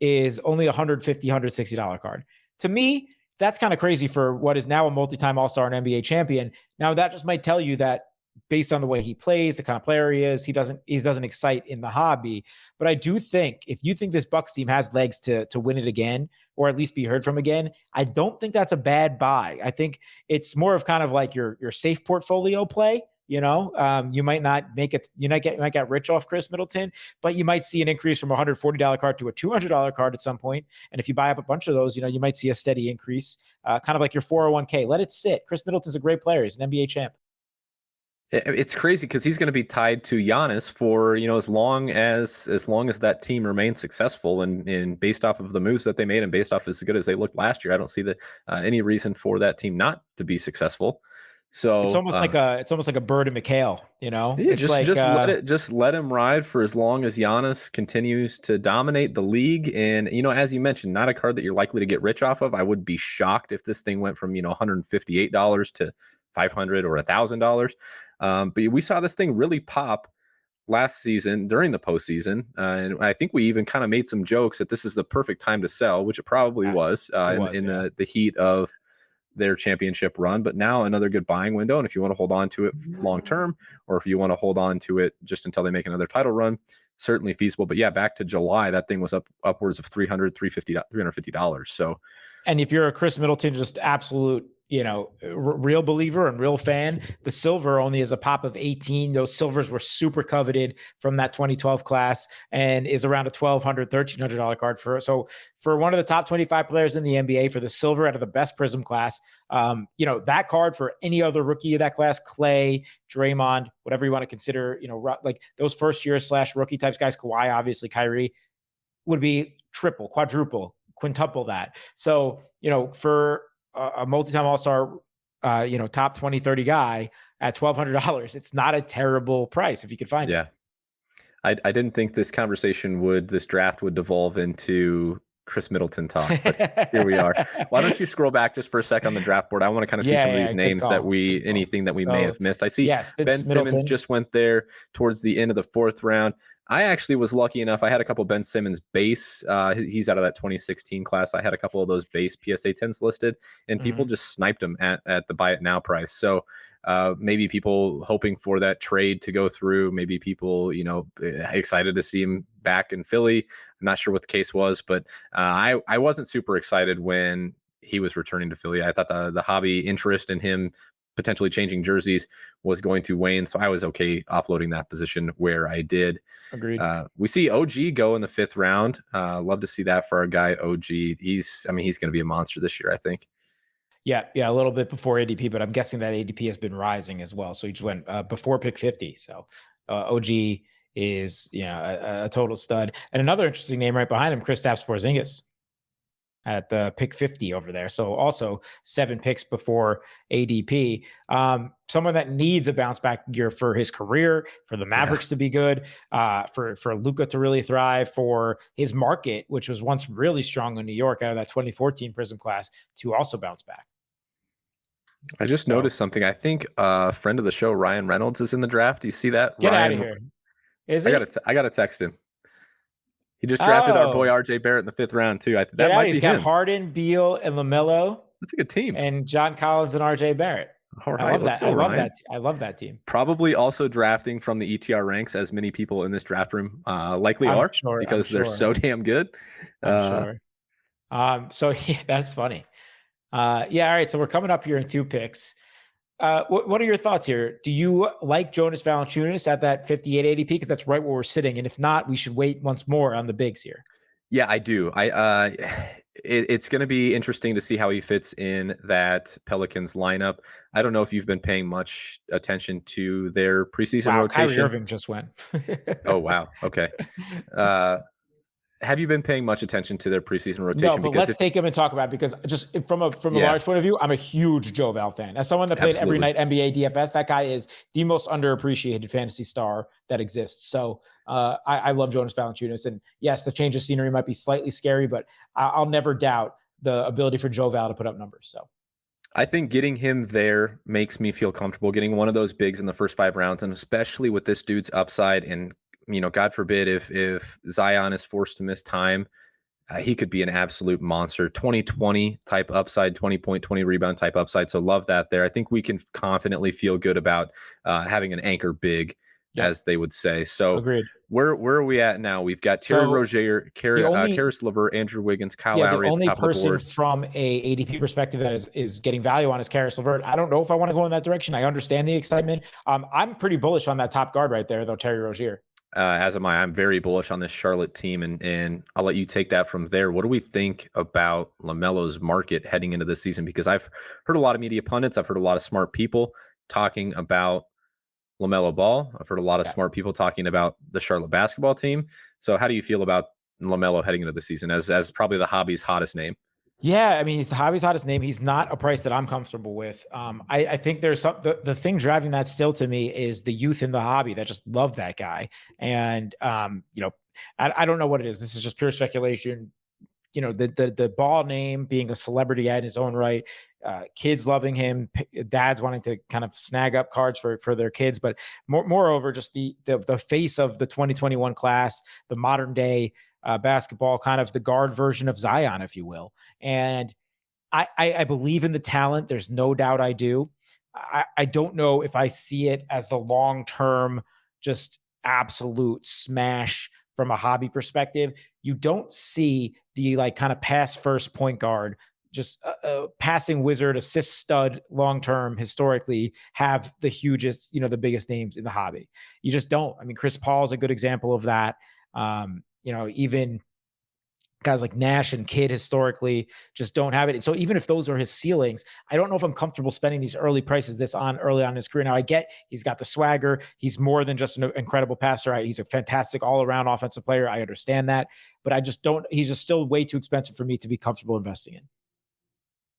is only $150, $160 card. To me, that's kind of crazy for what is now a multi-time All-Star and NBA champion. Now, that just might tell you that based on the way he plays, the kind of player he is, he doesn't excite in the hobby. But I do think if you think this Bucks team has legs to win it again, or at least be heard from again, I don't think that's a bad buy. I think it's more of kind of like your safe portfolio play. You might not make it, you might get rich off Chris Middleton, but you might see an increase from a $140 card to a $200 card at some point. And if you buy up a bunch of those, you might see a steady increase, kind of like your 401k. Let it sit. Chris Middleton's a great player. He's an NBA champ. It's crazy because he's going to be tied to Giannis for as long as that team remains successful, and based off of the moves that they made and based off as good as they looked last year, I don't see any reason for that team not to be successful. So it's almost like a Bird and McHale, Yeah, it's just let him ride for as long as Giannis continues to dominate the league. And as you mentioned, not a card that you're likely to get rich off of. I would be shocked if this thing went from $158 to $500 or $1,000. But we saw this thing really pop last season during the postseason. And I think we even kind of made some jokes that this is the perfect time to sell, which it probably was in the heat of their championship run. But now another good buying window. And if you want to hold on to it long term, or if you want to hold on to it just until they make another title run, certainly feasible. But yeah, back to July, that thing was upwards of $350. So, and if you're a Chris Middleton, just absolute, real believer and real fan, the silver only is a pop of 18. Those silvers were super coveted from that 2012 class and is around a $1,200, $1,300 card for one of the top 25 players in the NBA for the silver out of the best Prism class. That card for any other rookie of that class, Klay, Draymond, whatever you want to consider, like those first year / rookie types guys, Kawhi, obviously Kyrie, would be triple, quadruple, quintuple that. So, for a multi-time All-Star top 20, 30 guy at $1,200. It's not a terrible price if you could find it. Yeah. I didn't think this draft would devolve into Chris Middleton talk, but here we are. Why don't you scroll back just for a sec on the draft board? I want to kind of see some of these names anything that we may have missed. I see Ben Simmons just went there towards the end of the 4th round. I actually was lucky enough. I had a couple Ben Simmons base. He's out of that 2016 class. I had a couple of those base PSA 10s listed, and people just sniped him at the buy it now price. So maybe people hoping for that trade to go through, maybe people, excited to see him back in Philly. I'm not sure what the case was, but I wasn't super excited when he was returning to Philly. I thought the hobby interest in him potentially changing jerseys was going to wane. So I was okay offloading that position where I did. Agreed. We see OG go in the 5th round. Love to see that for our guy OG. He's going to be a monster this year, I think. Yeah, a little bit before ADP, but I'm guessing that ADP has been rising as well. So he just went before pick 50. So OG is a total stud. And another interesting name right behind him, Kristaps Porzingis at the pick 50 over there. So also 7 picks before ADP. Someone that needs a bounce back year for his career, for the Mavericks to be good, for Luka to really thrive, for his market, which was once really strong in New York out of that 2014 Prism class, to also bounce back. I just noticed something. I think a friend of the show, Ryan Reynolds, is in the draft. Do you see that? Get Ryan, out of here. Is he? I got to text him. He just drafted our boy RJ Barrett in the 5th round too. That might be him. He's got Harden, Beal, and LaMelo. That's a good team. And John Collins and RJ Barrett. All right, I love that. I love that team. Probably also drafting from the ETR ranks, as many people in this draft room likely are, because they're so damn good. I'm sure. So yeah, that's funny. All right. So we're coming up here in 2 picks. What are your thoughts here? Do you like Jonas Valanciunas at that 58 ADP? Because that's right where we're sitting. And if not, we should wait once more on the bigs here. Yeah, I do. It's going to be interesting to see how he fits in that Pelicans lineup. I don't know if you've been paying much attention to their preseason rotation. Kyrie Irving just went. Oh, wow. Okay. Have you been paying much attention to their preseason rotation? No, but let's take him and talk about it, because just from a large point of view, I'm a huge Joe Val fan. As someone that played every night NBA DFS, that guy is the most underappreciated fantasy star that exists. So I love Jonas Valanciunas. And yes, the change of scenery might be slightly scary, but I'll never doubt the ability for Joe Val to put up numbers. So I think getting him there makes me feel comfortable, getting one of those bigs in the first 5 rounds, and especially with this dude's upside, and God forbid if Zion is forced to miss time, he could be an absolute monster. 20-20 type upside, 20 point, 20 rebound type upside. So love that there. I think we can confidently feel good about having an anchor big, as they would say. So agreed. Where are we at now? We've got Terry Rozier, Karis LeVert, Andrew Wiggins, Kyle Lowry. The only person from a ADP perspective that is getting value on is Karis LeVert. I don't know if I want to go in that direction. I understand the excitement. I'm pretty bullish on that top guard right there, though, Terry Rozier. As am I. I'm very bullish on this Charlotte team, and I'll let you take that from there. What do we think about LaMelo's market heading into this season? Because I've heard a lot of media pundits, I've heard a lot of smart people talking about LaMelo Ball. I've heard a lot of smart people talking about the Charlotte basketball team. So how do you feel about LaMelo heading into the season as probably the hobby's hottest name? Yeah, I mean, he's the hobby's hottest name. He's not a price that I'm comfortable with. I think there's the thing driving that still to me is the youth in the hobby that just love that guy. And, I don't know what it is. This is just pure speculation. The Ball name being a celebrity in his own right, kids loving him, dads wanting to kind of snag up cards for their kids. But moreover, just the face of the 2021 class, the modern day basketball, kind of the guard version of Zion, if you will. And I believe in the talent. There's no doubt I do. I don't know if I see it as the long-term, just absolute smash from a hobby perspective. You don't see the kind of pass first point guard, just a passing wizard, assist stud long-term historically have the hugest, the biggest names in the hobby. You just don't. I mean, Chris Paul is a good example of that. Even guys like Nash and Kidd historically just don't have it. So even if those are his ceilings, I don't know if I'm comfortable spending these early prices early on in his career. Now I get he's got the swagger. He's more than just an incredible passer. He's a fantastic all-around offensive player. I understand that, but I just don't, he's just still way too expensive for me to be comfortable investing in.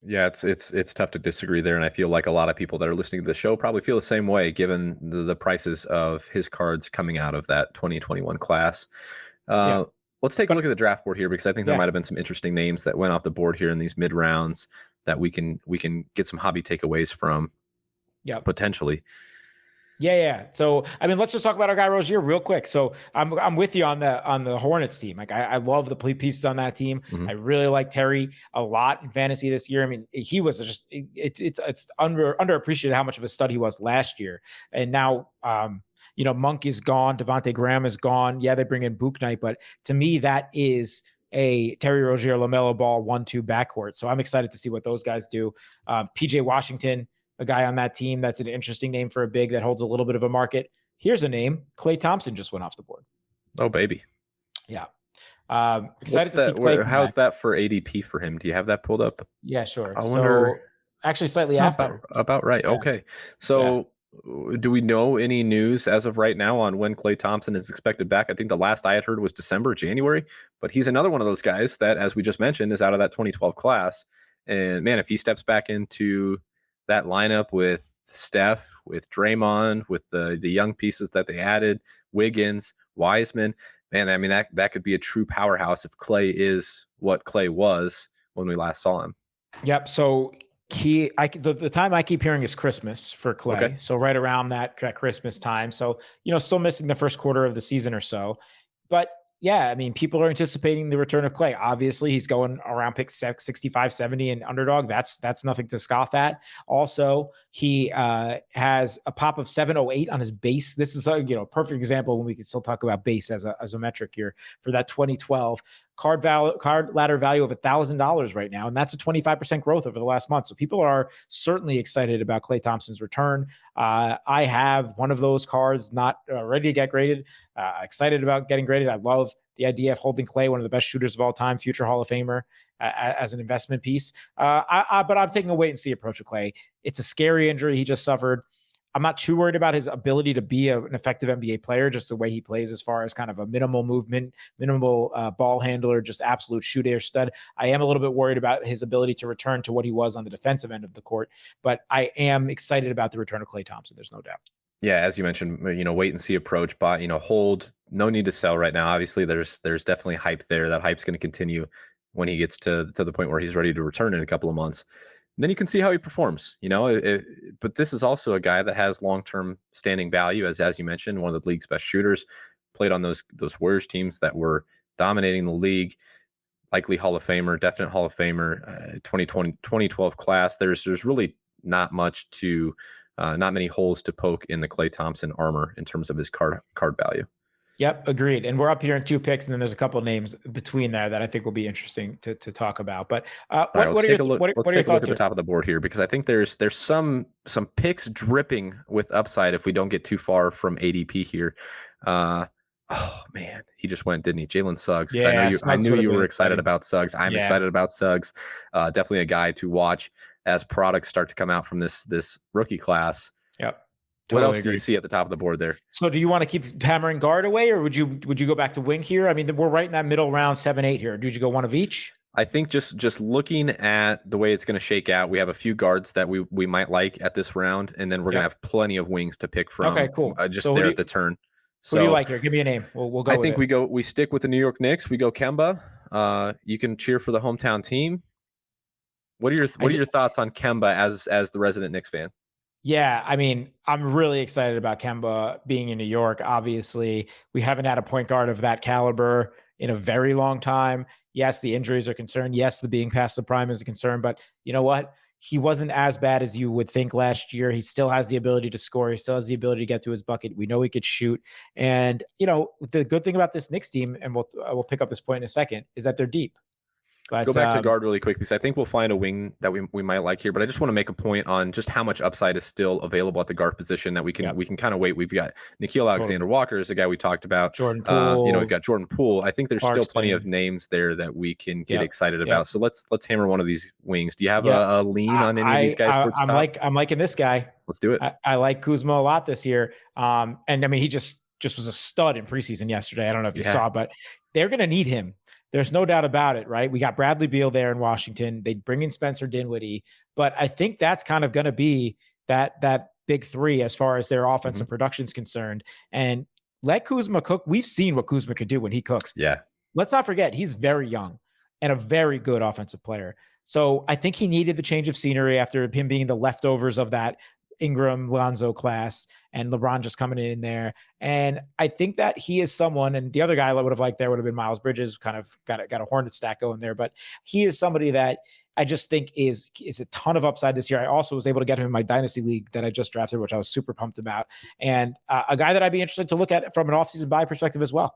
Yeah, it's tough to disagree there, and I feel like a lot of people that are listening to the show probably feel the same way, given the prices of his cards coming out of that 2021 class. Yeah. Uh, let's take a But look at the draft board here, because I think there yeah. might have been some interesting names that went off the board here in these mid rounds that we can get some hobby takeaways from Yeah. potentially. Yeah. So, I mean, let's just talk about our guy Rozier real quick. So I'm with you on the Hornets team. Like I love the pieces on that team. Mhm. I really like Terry a lot in fantasy this year. I mean, he was just, it's underappreciated how much of a stud he was last year. And now, Monk is gone. Devontae Graham is gone. Yeah, they bring in Book Knight, but to me, that is a Terry Rozier, LaMelo Ball 1-2 backcourt. So I'm excited to see what those guys do. PJ Washington, a guy on that team that's an interesting name for a big that holds a little bit of a market. Here's a name. Klay Thompson just went off the board. Oh, baby. Yeah. What's Excited to see that? Klay. How's that for ADP for him? Do you have that pulled up? Yeah, sure. I wonder. So actually slightly after. About right. Yeah. Okay. So do we know any news as of right now on when Klay Thompson is expected back? I think the last I had heard was December, January, but he's another one of those guys that, as we just mentioned, is out of that 2012 class. And man, if he steps back into that lineup with Steph, with Draymond, with the young pieces that they added, Wiggins, Wiseman, man, I mean, that could be a true powerhouse if Klay is what Klay was when we last saw him. Yep. So the time I keep hearing is Christmas for Klay. Okay. So right around that Christmas time. So, still missing the first quarter of the season or so. But yeah, I mean, people are anticipating the return of Klay. Obviously, he's going around pick 65, 70 and Underdog. That's nothing to scoff at. Also, he has a pop of 708 on his base. This is a perfect example when we can still talk about base as a metric here for that 2012 card ladder value of $1,000 right now, and that's a 25% growth over the last month. So people are certainly excited about Klay Thompson's return. I have one of those cards not ready to get graded. Excited about getting graded. I love the idea of holding Klay, one of the best shooters of all time, future Hall of Famer, as an investment piece. But I'm taking a wait and see approach with Klay. It's a scary injury he just suffered. I'm not too worried about his ability to be an effective NBA player, just the way he plays as far as kind of a minimal movement, minimal ball handler, just absolute shooter stud. I am a little bit worried about his ability to return to what he was on the defensive end of the court, but I am excited about the return of Klay Thompson. There's no doubt. Yeah, as you mentioned, wait and see approach, but hold, no need to sell right now. Obviously, there's definitely hype there. That hype's going to continue when he gets to the point where he's ready to return in a couple of months. Then you can see how he performs, but this is also a guy that has long-term standing value, as you mentioned, one of the league's best shooters, played on those Warriors teams that were dominating the league, likely Hall of Famer, definite Hall of Famer, 2012 class. There's really not much to, not many holes to poke in the Klay Thompson armor in terms of his card value. Yep, agreed. And we're up here in 2 picks, and then there's a couple of names between there that I think will be interesting to talk about. But what are your thoughts at the top of the board here? Because I think there's some picks dripping with upside if we don't get too far from ADP here. Oh man, he just went, didn't he? Jalen Suggs. Yeah, I knew you were excited about Suggs. I'm excited about Suggs. Definitely a guy to watch as products start to come out from this rookie class. Yep. Totally what else do you see at the top of the board there? So do you want to keep hammering guard away, or would you go back to wing here? I mean, we're right in that middle round 7-8 here. Would you go one of each? I think just looking at the way it's going to shake out, we have a few guards that we might like at this round, and then we're going to have plenty of wings to pick from. Okay, cool. Just so there at the turn. So, who do you like here? Give me a name. We'll go. I think we stick with the New York Knicks. We go Kemba. You can cheer for the hometown team. What are your thoughts on Kemba as the resident Knicks fan? Yeah, I mean, I'm really excited about Kemba being in New York. Obviously, we haven't had a point guard of that caliber in a very long time. Yes, the injuries are concerned. Yes, the being past the prime is a concern. But you know what? He wasn't as bad as you would think last year. He still has the ability to score. He still has the ability to get to his bucket. We know he could shoot. And, the good thing about this Knicks team, and we'll pick up this point in a second, is that they're deep. But, go back to guard really quick, because I think we'll find a wing that we might like here. But I just want to make a point on just how much upside is still available at the guard position that we can kind of wait. We've got Nickeil Alexander-Walker is a guy we talked about. Jordan Poole. We've got Jordan Poole. I think there's still plenty of names there that we can get excited about. So let's hammer one of these wings. Do you have a lean on any of these guys towards the top? I'm liking this guy. Let's do it. I like Kuzma a lot this year. And I mean, he just just was a stud in preseason yesterday. I don't know if you saw, but they're going to need him. There's no doubt about it, right? We got Bradley Beal there in Washington. They bring in Spencer Dinwiddie, but I think that's kind of going to be that big three as far as their offensive production is concerned. And let Kuzma cook. We've seen what Kuzma could do when he cooks. Yeah. Let's not forget, he's very young and a very good offensive player. So I think he needed the change of scenery after him being the leftovers of that Ingram Lonzo class and LeBron just coming in there. And I think that he is someone, and the other guy I would have liked there would have been Miles Bridges, kind of got a Hornet stack going there, but he is somebody that I just think is a ton of upside this year. I also was able to get him in my dynasty league that I just drafted, which I was super pumped about. And a guy that I'd be interested to look at from an offseason buy perspective as well.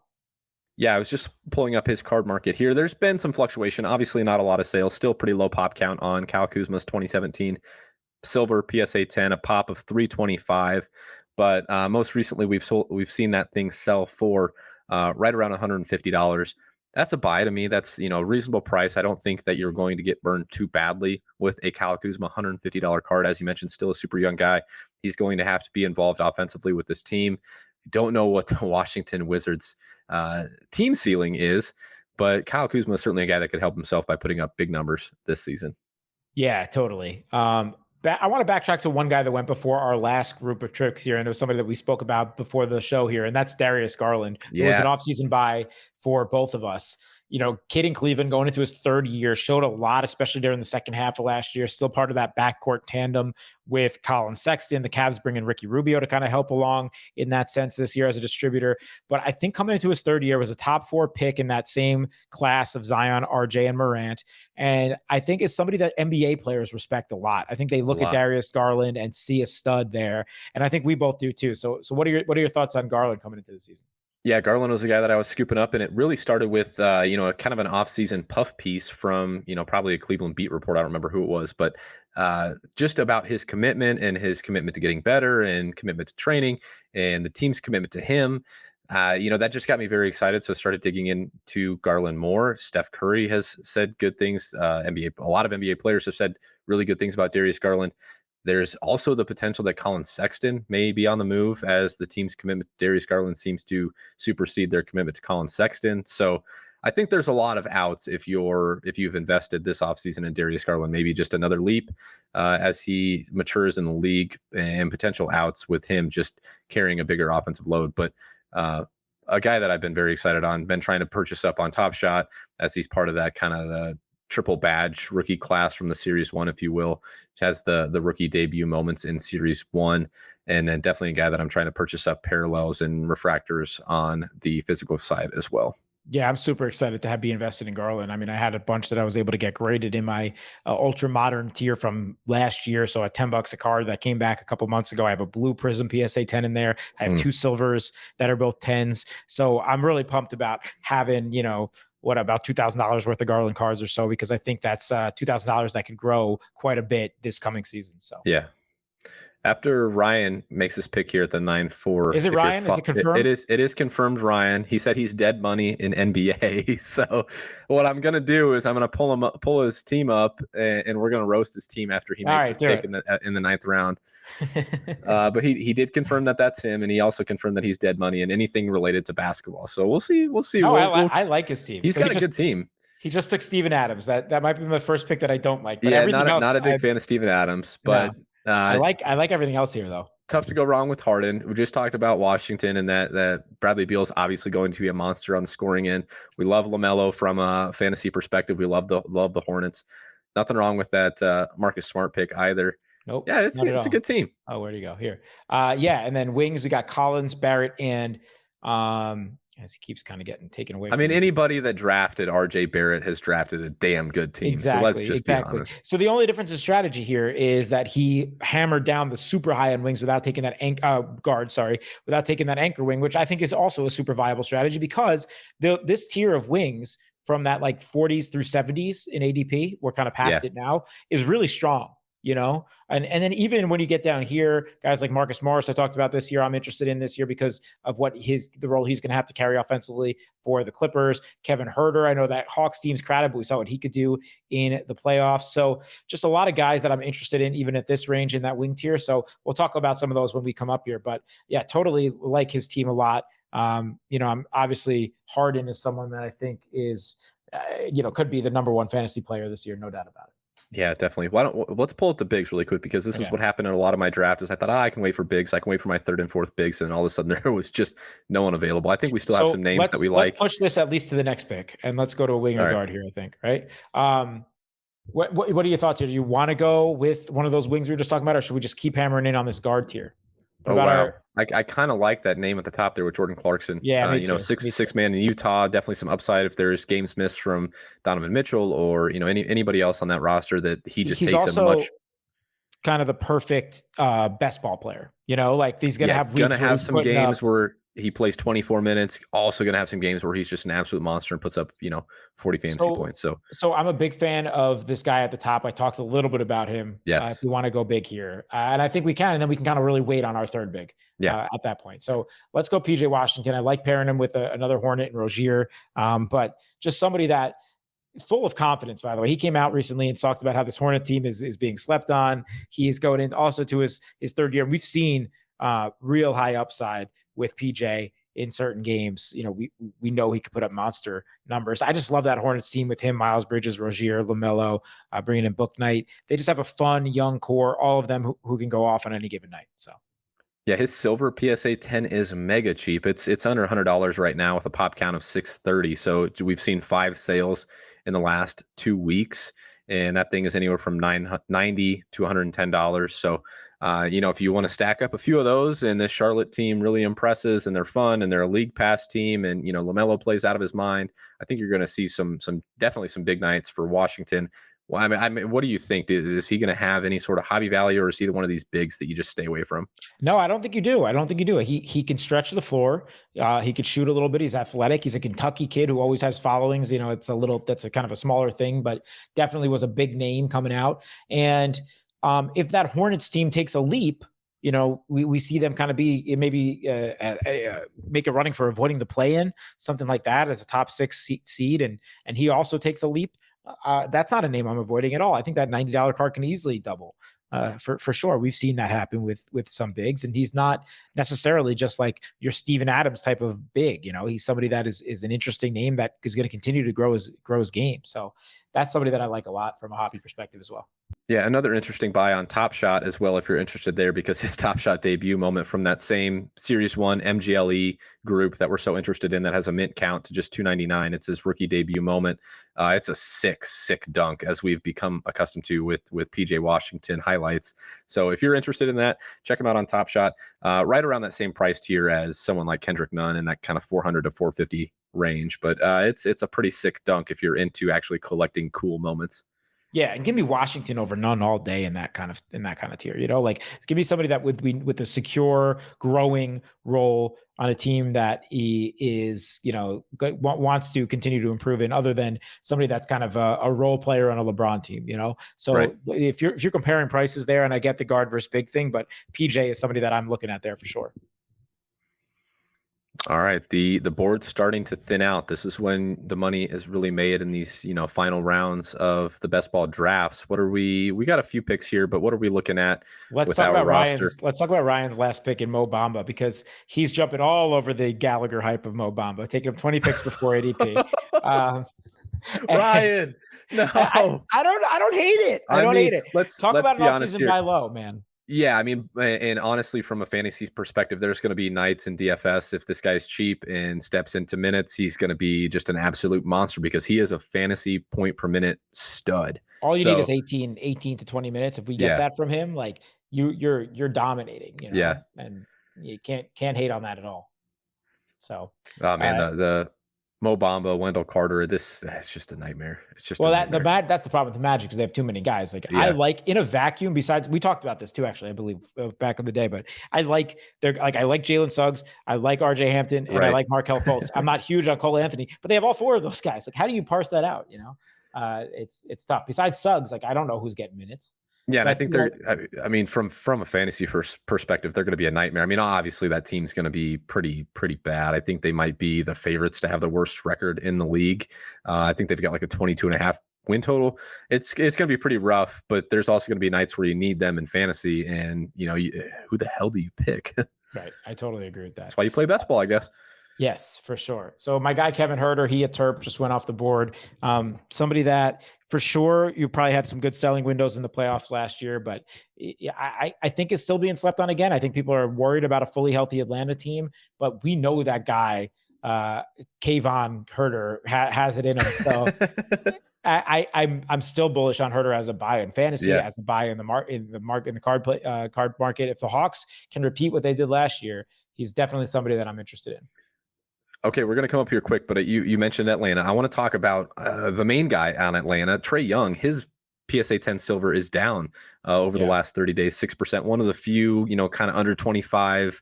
Yeah, I was just pulling up his card market here. There's been some fluctuation. Obviously, not a lot of sales. Still pretty low pop count on Kyle Kuzma's 2017 Silver PSA 10, a pop of 325. But most recently, we've seen that thing sell for right around $150. That's a buy to me. That's a reasonable price. I don't think that you're going to get burned too badly with a Kyle Kuzma $150 card. As you mentioned, still a super young guy. He's going to have to be involved offensively with this team. Don't know what the Washington Wizards team ceiling is, but Kyle Kuzma is certainly a guy that could help himself by putting up big numbers this season. Yeah, totally. I want to backtrack to one guy that went before our last group of tricks here, and it was somebody that we spoke about before the show here, and that's Darius Garland. Yeah. It was an offseason buy for both of us. Kid in Cleveland going into his third year, showed a lot, especially during the second half of last year, still part of that backcourt tandem with Colin Sexton. The Cavs bring in Ricky Rubio to kind of help along in that sense this year as a distributor. But I think coming into his third year was a top 4 pick in that same class of Zion, RJ, and Morant. And I think is somebody that NBA players respect a lot. I think they look at Darius Garland and see a stud there. And I think we both do too. So what are your thoughts on Garland coming into the season? Yeah, Garland was a guy that I was scooping up, and it really started with, a kind of an off-season puff piece from, probably a Cleveland beat report. I don't remember who it was, but just about his commitment and his commitment to getting better and commitment to training and the team's commitment to him. That just got me very excited. So I started digging into Garland more. Steph Curry has said good things. A lot of NBA players have said really good things about Darius Garland. There's also the potential that Colin Sexton may be on the move as the team's commitment to Darius Garland seems to supersede their commitment to Colin Sexton. So I think there's a lot of outs if you've invested this offseason in Darius Garland, maybe just another leap as he matures in the league, and potential outs with him just carrying a bigger offensive load. But a guy that I've been very excited on, been trying to purchase up on Top Shot as he's part of that kind of the triple badge rookie class from the Series 1, if you will, which has the rookie debut moments in Series 1. And then definitely a guy that I'm trying to purchase up parallels and refractors on the physical side as well. Yeah, I'm super excited to be invested in Garland. I mean, I had a bunch that I was able to get graded in my ultra modern tier from last year. So at $10 a card that came back a couple months ago. I have a blue Prism PSA 10 in there. I have 2 silvers that are both 10s. So I'm really pumped about having, about $2,000 worth of Garland cards or so, because I think that's $2,000 that could grow quite a bit this coming season. So yeah. After Ryan makes his pick here at the 9-4. Is it Ryan? Is it confirmed? It is confirmed, Ryan. He said he's dead money in NBA. So what I'm going to do is I'm going to pull his team up, and we're going to roast his team after he makes his pick in the 9th round. But he did confirm that that's him, and he also confirmed that he's dead money in anything related to basketball. So we'll see. Oh, I like his team. He's got a good team. He just took Steven Adams. That might be my first pick that I don't like. But yeah, not a big fan of Steven Adams, but. No. I like everything else here, though. Tough to go wrong with Harden. We just talked about Washington, and that Bradley Beal is obviously going to be a monster on the scoring end. We love LaMelo from a fantasy perspective. We love the Hornets. Nothing wrong with that Marcus Smart pick either. Nope. Yeah, it's a good team. Oh, where do you go here? And then wings, we got Collins, Barrett, and as he keeps kind of getting taken away. I mean, anybody that drafted RJ Barrett has drafted a damn good team. Exactly, so let's just be honest. So the only difference in strategy here is that he hammered down the super high end wings without taking that without taking that anchor wing, which I think is also a super viable strategy, because this tier of wings from that like 40s through 70s in ADP, we're kind of past it now, is really strong. And then even when you get down here, guys like Marcus Morris, I talked about this year, I'm interested in this year because of the role he's going to have to carry offensively for the Clippers. Kevin Huerter, I know that Hawks team's crowded, but we saw what he could do in the playoffs. So just a lot of guys that I'm interested in, even at this range in that wing tier. So we'll talk about some of those when we come up here. But yeah, totally like his team a lot. I'm obviously Harden is someone that I think is, could be the number one fantasy player this year, no doubt about it. Yeah, definitely. Let's pull up the bigs really quick, because this is what happened in a lot of my drafts. Is I thought, I can wait for bigs. I can wait for my third and fourth bigs, and all of a sudden there was just no one available. I think we still have some names that we like. Let's push this at least to the next pick, and let's go to a wing or guard here, I think, right? What are your thoughts here? Do you want to go with one of those wings we were just talking about, or should we just keep hammering in on this guard tier? Wow. I kind of like that name at the top there with Jordan Clarkson. Yeah, me too. Six man in Utah, definitely some upside if there's games missed from Donovan Mitchell or anybody else on that roster that he's takes also a much kind of the perfect best ball player. Like he's gonna have some games where he plays 24 minutes. Also going to have some games where he's just an absolute monster and puts up 40 fantasy points. So I'm a big fan of this guy at the top. I talked a little bit about him. Yes. If we want to go big here, and I think we can, and then we can kind of really wait on our third big. Yeah. At that point. So let's go PJ Washington. I like pairing him with another Hornet and Rozier, but just somebody that full of confidence, by the way. He came out recently and talked about how this Hornet team is being slept on. He's going in also to his third year. We've seen real high upside with PJ in certain games. We know he could put up monster numbers. I just love that Hornets team with him, Miles Bridges, Rozier, LaMelo, bringing in Book Knight. They just have a fun young core, all of them who can go off on any given night. So. Yeah, his silver PSA 10 is mega cheap. It's under $100 right now with a pop count of 630. So we've seen 5 sales in the last 2 weeks, and that thing is anywhere from $90 to $110. So, if you want to stack up a few of those, and this Charlotte team really impresses, and they're fun, and they're a league pass team, and LaMelo plays out of his mind, I think you're going to see definitely some big nights for Washington. Well, I mean, what do you think? Is he going to have any sort of hobby value, or is he one of these bigs that you just stay away from? No, I don't think you do. He can stretch the floor. He could shoot a little bit. He's athletic. He's a Kentucky kid who always has followings. That's a kind of a smaller thing, but definitely was a big name coming out. And if that Hornets team takes a leap, we see them kind of be maybe make a running for avoiding the play-in, something like that, as a top 6 seed, and he also takes a leap. That's not a name I'm avoiding at all. I think that $90 card can easily double for sure. We've seen that happen with some bigs, and he's not necessarily just like your Steven Adams type of big. He's somebody that is an interesting name that is going to continue to grow his game. So that's somebody that I like a lot from a hobby perspective as well. Yeah, another interesting buy on Top Shot as well, if you're interested there, because his Top Shot debut moment from that same Series 1 MGLE group that we're so interested in, that has a mint count to just $299. It's his rookie debut moment. It's a sick dunk, as we've become accustomed to with PJ Washington highlights. So if you're interested in that, check him out on Top Shot. Right around that same price tier as someone like Kendrick Nunn in that kind of 400 to 450 range. But it's a pretty sick dunk if you're into actually collecting cool moments. Yeah, and give me Washington over Nunn all day in that kind of tier. Like give me somebody that with a secure, growing role on a team that he is, wants to continue to improve in, other than somebody that's kind of a role player on a LeBron team. So right. If you're comparing prices there, and I get the guard versus big thing, but PJ is somebody that I'm looking at there for sure. All right, the board's starting to thin out. This is when the money is really made in these, final rounds of the best ball drafts. What are we got a few picks here, but what are we looking at? Let's talk about Ryan's last pick in Mo Bamba, because he's jumping all over the Gallagher hype of Mo Bamba, taking him 20 picks before ADP. Ryan, no, I don't hate it. I don't hate it. Let's talk about an offseason buy low, man. Yeah, I mean, and honestly, from a fantasy perspective, there's going to be nights in DFS, if this guy's cheap and steps into minutes, he's going to be just an absolute monster, because he is a fantasy point per minute stud. All you need is 18 to 20 minutes. If we get that from him, like you're dominating, Yeah, and you can't hate on that at all. So, the Mo Bamba, Wendell Carter, it's just a nightmare. It's just that's the problem with the Magic, because they have too many guys. I like in a vacuum. Besides, we talked about this too, actually, I believe back in the day. But I like Jalen Suggs, I like RJ Hampton, and I like Markelle Fultz. I'm not huge on Cole Anthony, but they have all 4 of those guys. Like, how do you parse that out? It's tough. Besides Suggs, I don't know who's getting minutes. Yeah, and I think from a fantasy perspective, they're going to be a nightmare. I mean, obviously that team's going to be pretty bad. I think they might be the favorites to have the worst record in the league. I think they've got like a 22.5 win total. It's going to be pretty rough, but there's also going to be nights where you need them in fantasy, and who the hell do you pick? Right, I totally agree with that. That's why you play best ball, I guess. Yes, for sure. So my guy Kevin Herter, he a Terp, just went off the board. Somebody that for sure you probably had some good selling windows in the playoffs last year, but I think it's still being slept on again. I think people are worried about a fully healthy Atlanta team, but we know that guy, Kayvon Herter, has it in him. So I'm still bullish on Herter as a buy in fantasy, Yeah. as a buy in the card market. If the Hawks can repeat what they did last year, he's definitely somebody that I'm interested in. Okay, we're going to come up here quick, but you mentioned Atlanta. I want to talk about the main guy on Atlanta, Trey Young. His PSA 10 silver is down over the last 30 days, 6%. One of the few, kind of under 25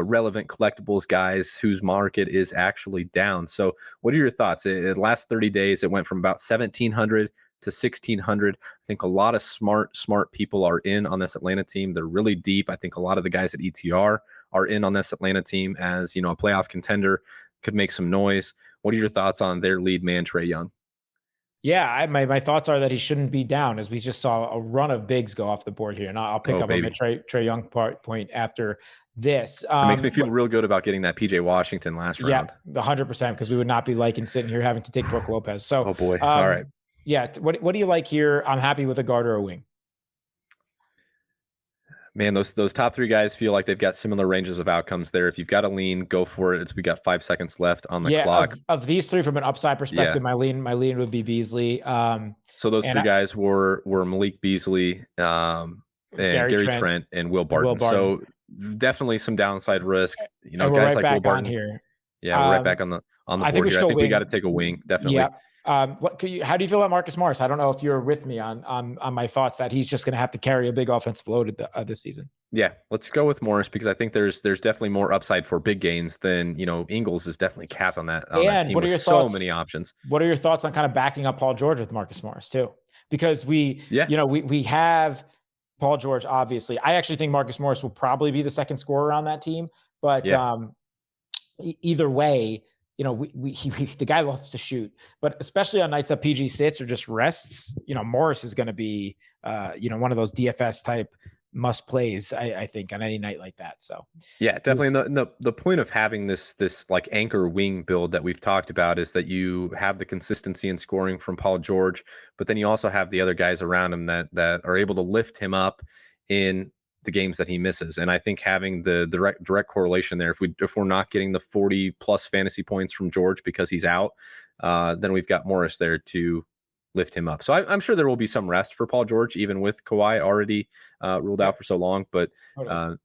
relevant collectibles guys whose market is actually down. So what are your thoughts? In the last 30 days, it went from about 1,700 to 1,600. I think a lot of smart people are in on this Atlanta team. They're really deep. I think a lot of the guys at ETR are in on this Atlanta team as, a playoff contender, could make some noise. What are your thoughts on their lead man, Trey Young? Yeah, my thoughts are that he shouldn't be down, as we just saw a run of bigs go off the board here, and I'll pick up on the Trey Young point after this. It makes me feel real good about getting that PJ Washington last round. Yeah, 100%, because we would not be liking sitting here having to take Brook Lopez. So, oh boy, all right. Yeah, what do you like here? I'm happy with a guard or a wing. Man, those top three guys feel like they've got similar ranges of outcomes there. If you've got a lean, go for it. We got 5 seconds left on the clock. Of these three, from an upside perspective, my lean would be Beasley. So those three guys were Malik Beasley, and Gary Trent, and Will Barton. So definitely some downside risk. Guys like Will Barton here. Yeah, we're right back on the board here. I think we got to take a wing, definitely. Yeah. How do you feel about Marcus Morris? I don't know if you're with me on my thoughts that he's just going to have to carry a big offensive load this season. Yeah, let's go with Morris, because I think there's definitely more upside for big games than, Ingles is definitely capped on that team what are your with thoughts, so many options. What are your thoughts on kind of backing up Paul George with Marcus Morris too? Because we have Paul George, obviously. I actually think Marcus Morris will probably be the second scorer on that team, but either way, the guy loves to shoot, but especially on nights that PG sits or just rests, Morris is going to be, one of those DFS type must plays, I think, on any night like that. So yeah, definitely. The point of having this like anchor wing build that we've talked about is that you have the consistency in scoring from Paul George, but then you also have the other guys around him that are able to lift him up in the games that he misses. And I think having the direct correlation there, if we're not getting the 40 plus fantasy points from George because he's out, then we've got Morris there to lift him up. So I'm sure there will be some rest for Paul George, even with Kawhi already ruled out for so long, but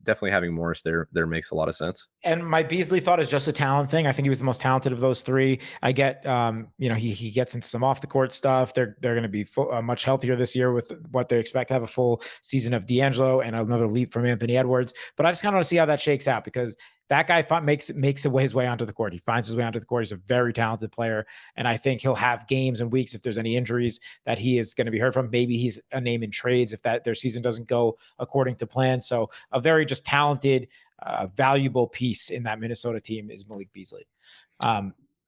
definitely having Morris there makes a lot of sense. And my Beasley thought is just a talent thing. I think he was the most talented of those three. I get, he gets into some off the court stuff. They're going to be much healthier this year with what they expect to have a full season of D'Angelo and another leap from Anthony Edwards. But I just kind of want to see how that shakes out, because that guy makes his way onto the court. He finds his way onto the court. He's a very talented player. And I think he'll have games and weeks, if there's any injuries, that he is going to be heard from. Maybe he's a name in trades if their season doesn't go according to plan. So a very just talented, valuable piece in that Minnesota team is Malik Beasley.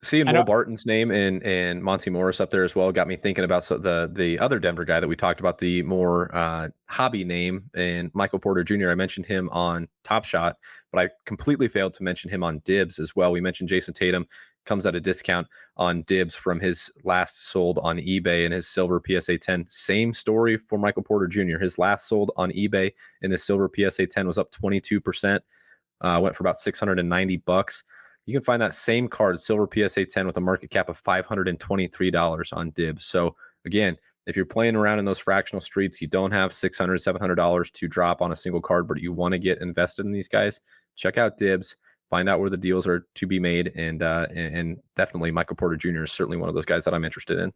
Seeing Will Barton's name and Monty Morris up there as well got me thinking about the other Denver guy that we talked about, the more hobby name, and Michael Porter Jr. I mentioned him on Top Shot, but I completely failed to mention him on Dibbs as well. We mentioned Jason Tatum comes at a discount on Dibbs from his last sold on eBay and his silver PSA 10. Same story for Michael Porter Jr. His last sold on eBay and his silver PSA 10 was up 22%. Went for about $690. You can find that same card, silver PSA 10, with a market cap of $523 on Dibbs. So again, if you're playing around in those fractional streets, you don't have $600, $700 to drop on a single card, but you want to get invested in these guys, check out Dibbs, find out where the deals are to be made. And definitely Michael Porter Jr. is certainly one of those guys that I'm interested in.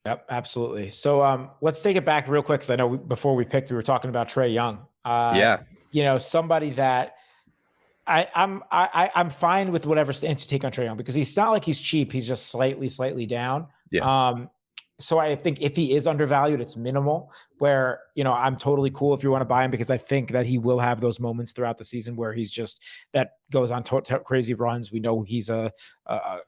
Yep, absolutely. So let's take it back real quick, because I know before we picked, we were talking about Trey Young. Somebody that I'm fine with whatever stance you take on Trey Young, because he's not like he's cheap. He's just slightly down. Yeah. So I think if he is undervalued, it's minimal, where, I'm totally cool if you want to buy him, because I think that he will have those moments throughout the season where he's just, that goes on crazy runs. We know he's a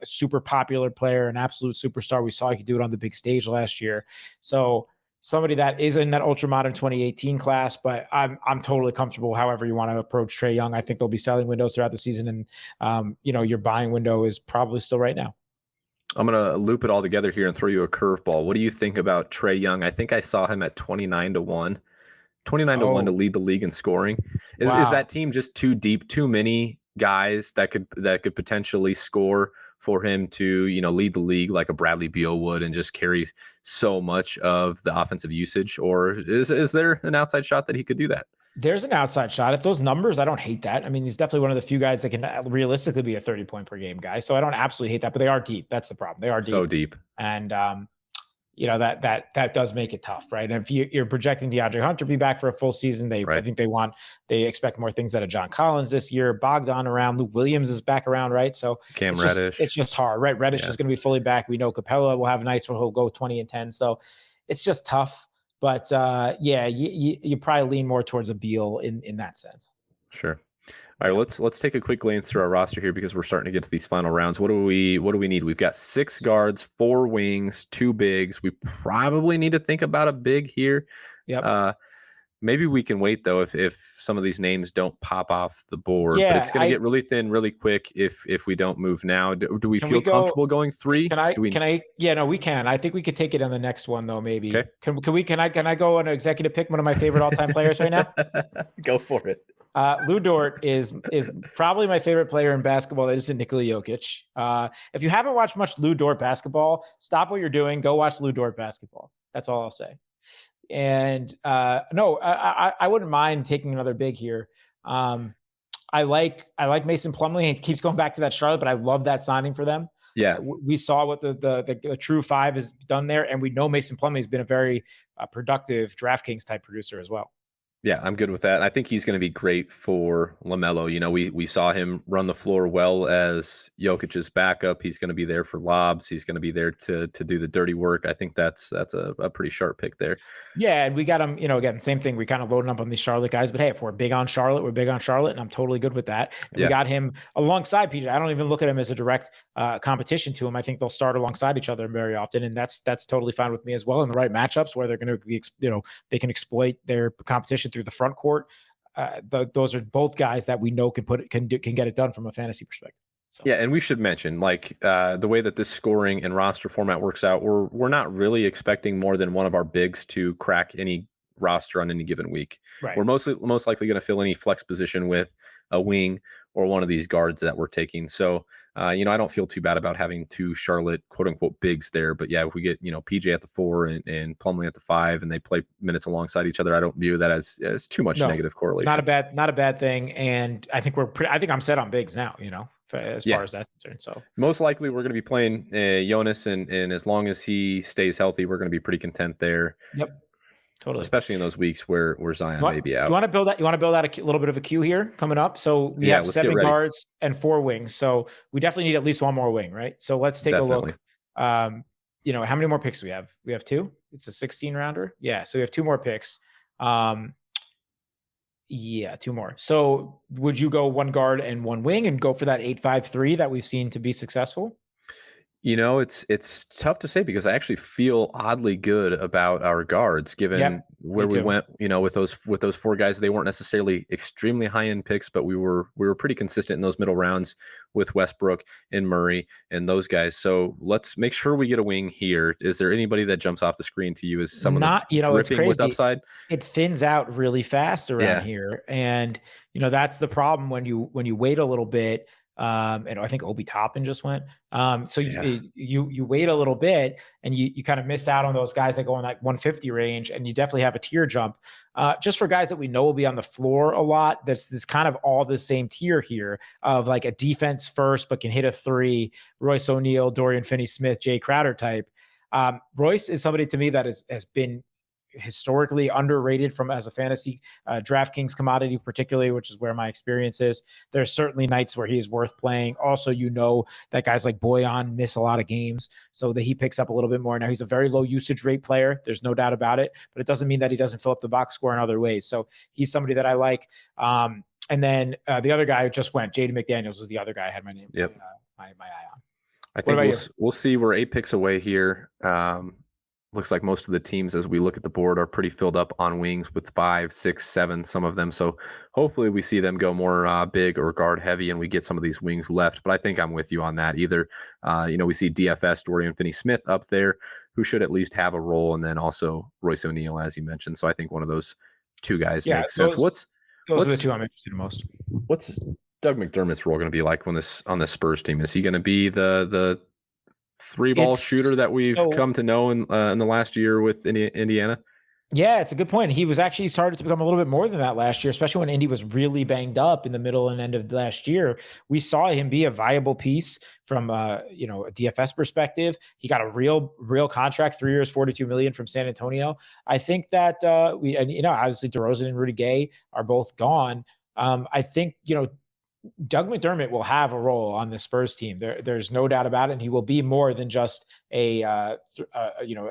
super popular player, an absolute superstar. We saw he could do it on the big stage last year. So somebody that is in that ultra modern 2018 class, but I'm totally comfortable however you want to approach Trey Young. I think there'll be selling windows throughout the season, and your buying window is probably still right now. I'm going to loop it all together here and throw you a curveball. What do you think about Trey Young? I think I saw him at 29-1. 29-1 to lead the league in scoring. Is that team just too deep, too many guys that could potentially score for him to, lead the league like a Bradley Beal would and just carry so much of the offensive usage? Or is there an outside shot that he could do that? There's an outside shot at those numbers. I don't hate that. I mean, he's definitely one of the few guys that can realistically be a 30-point per game guy. So I don't absolutely hate that, but they are deep. That's the problem. They are deep. So deep. And, that does make it tough, right? And if you're projecting DeAndre Hunter to be back for a full season, I think they expect more things out of John Collins this year. Bogdan around, Luke Williams is back around, right? So Reddish. It's just hard, right? Reddish is going to be fully back. We know Capella will have nights where he'll go 20 and 10. So it's just tough. But you probably lean more towards a Beal in that sense. Sure. All right, let's take a quick glance through our roster here because we're starting to get to these final rounds. What do we need? We've got 6 guards, 4 wings, 2 bigs. We probably need to think about a big here. Yep. Maybe we can wait though if some of these names don't pop off the board. Yeah, but it's going to get really thin really quick if we don't move now. Do we feel comfortable going 3? No, we can. I think we could take it on the next one though. Maybe. Okay. Can I go on an executive pick? One of my favorite all-time players right now. Go for it. Lou Dort is probably my favorite player in basketball. That isn't Nikola Jokic. If you haven't watched much Lou Dort basketball, stop what you're doing. Go watch Lou Dort basketball. That's all I'll say. And no, I wouldn't mind taking another big here. I like Mason Plumlee. He keeps going back to that Charlotte, but I love that signing for them. Yeah, we saw what the true 5 has done there, and we know Mason Plumlee has been a very productive DraftKings type producer as well. Yeah, I'm good with that. I think he's going to be great for LaMelo. We saw him run the floor well as Jokic's backup. He's going to be there for lobs. He's going to be there to do the dirty work. I think that's a pretty sharp pick there. Yeah, and we got him, again, same thing. We kind of loading up on these Charlotte guys, but hey, if we're big on Charlotte, we're big on Charlotte, and I'm totally good with that. And we got him alongside PJ. I don't even look at him as a direct competition to him. I think they'll start alongside each other very often, and that's totally fine with me as well. In the right matchups where they're going to be, they can exploit their competition through the front court. Those are both guys that we know can get it done from a fantasy perspective. So. Yeah, and we should mention, the way that this scoring and roster format works out, we're not really expecting more than one of our bigs to crack any roster on any given week. Right. We're most likely going to fill any flex position with a wing or one of these guards that we're taking. So, I don't feel too bad about having 2 Charlotte quote unquote bigs there. But yeah, if we get, PJ at the 4 and Plumlee at the 5 and they play minutes alongside each other, I don't view that as too much negative correlation. Not a bad thing. And I think I think I'm set on bigs now, as far as that's concerned. So most likely we're going to be playing Jonas, and as long as he stays healthy, we're going to be pretty content there. Yep. Totally. Especially in those weeks where Zion may be out. You want to build out a little bit of a queue here coming up. So we have 7 guards and 4 wings. So we definitely need at least one more wing, right? So let's take a look. How many more picks do we have? We have 2. It's a 16 rounder. Yeah. So we have 2 more picks. 2 more. So would you go 1 guard and 1 wing and go for that 8-5-3 that we've seen to be successful? It's tough to say because I actually feel oddly good about our guards given where we went, with those 4 guys. They weren't necessarily extremely high end picks, but we were pretty consistent in those middle rounds with Westbrook and Murray and those guys. So let's make sure we get a wing here. Is there anybody that jumps off the screen to you as someone that's dripping with upside? It thins out really fast around here. And, that's the problem when you wait a little bit. And I think Obi Toppin just went. So you wait a little bit and you kind of miss out on those guys that go in that 150 range, and you definitely have a tier jump. Just for guys that we know will be on the floor a lot, that's kind of all the same tier here of like a defense first, but can hit a 3, Royce O'Neal, Dorian Finney-Smith, Jay Crowder type. Royce is somebody to me that has been historically underrated as a fantasy DraftKings commodity, particularly, which is where my experience is. There's certainly nights where he's worth playing. Also, that guys like Boyan miss a lot of games, so that he picks up a little bit more. Now he's a very low usage rate player. There's no doubt about it, but it doesn't mean that he doesn't fill up the box score in other ways. So he's somebody that I like. And then the other guy who just went, Jaden McDaniels was the other guy I had my name, my eye on. I think we'll see. We're 8 picks away here. looks like most of the teams, as we look at the board, are pretty filled up on wings with 5, 6, 7, some of them. So hopefully we see them go more big or guard heavy, and we get some of these wings left. But I think I'm with you on that. Either, we see DFS, Dorian Finney-Smith up there, who should at least have a role, and then also Royce O'Neal, as you mentioned. So I think one of those two guys makes sense. Those are the two I'm interested in most. What's Doug McDermott's role going to be like on this Spurs team? Is he going to be the three ball shooter that we've come to know in the last year with Indiana? Yeah, it's a good point. He was actually started to become a little bit more than that last year, especially when Indy was really banged up in the middle and end of last year. We saw him be a viable piece from a DFS perspective. He got a real contract, 3 years, $42 million from San Antonio. I think that obviously DeRozan and Rudy Gay are both gone. I think Doug McDermott will have a role on the Spurs team. There's no doubt about it. And he will be more than just a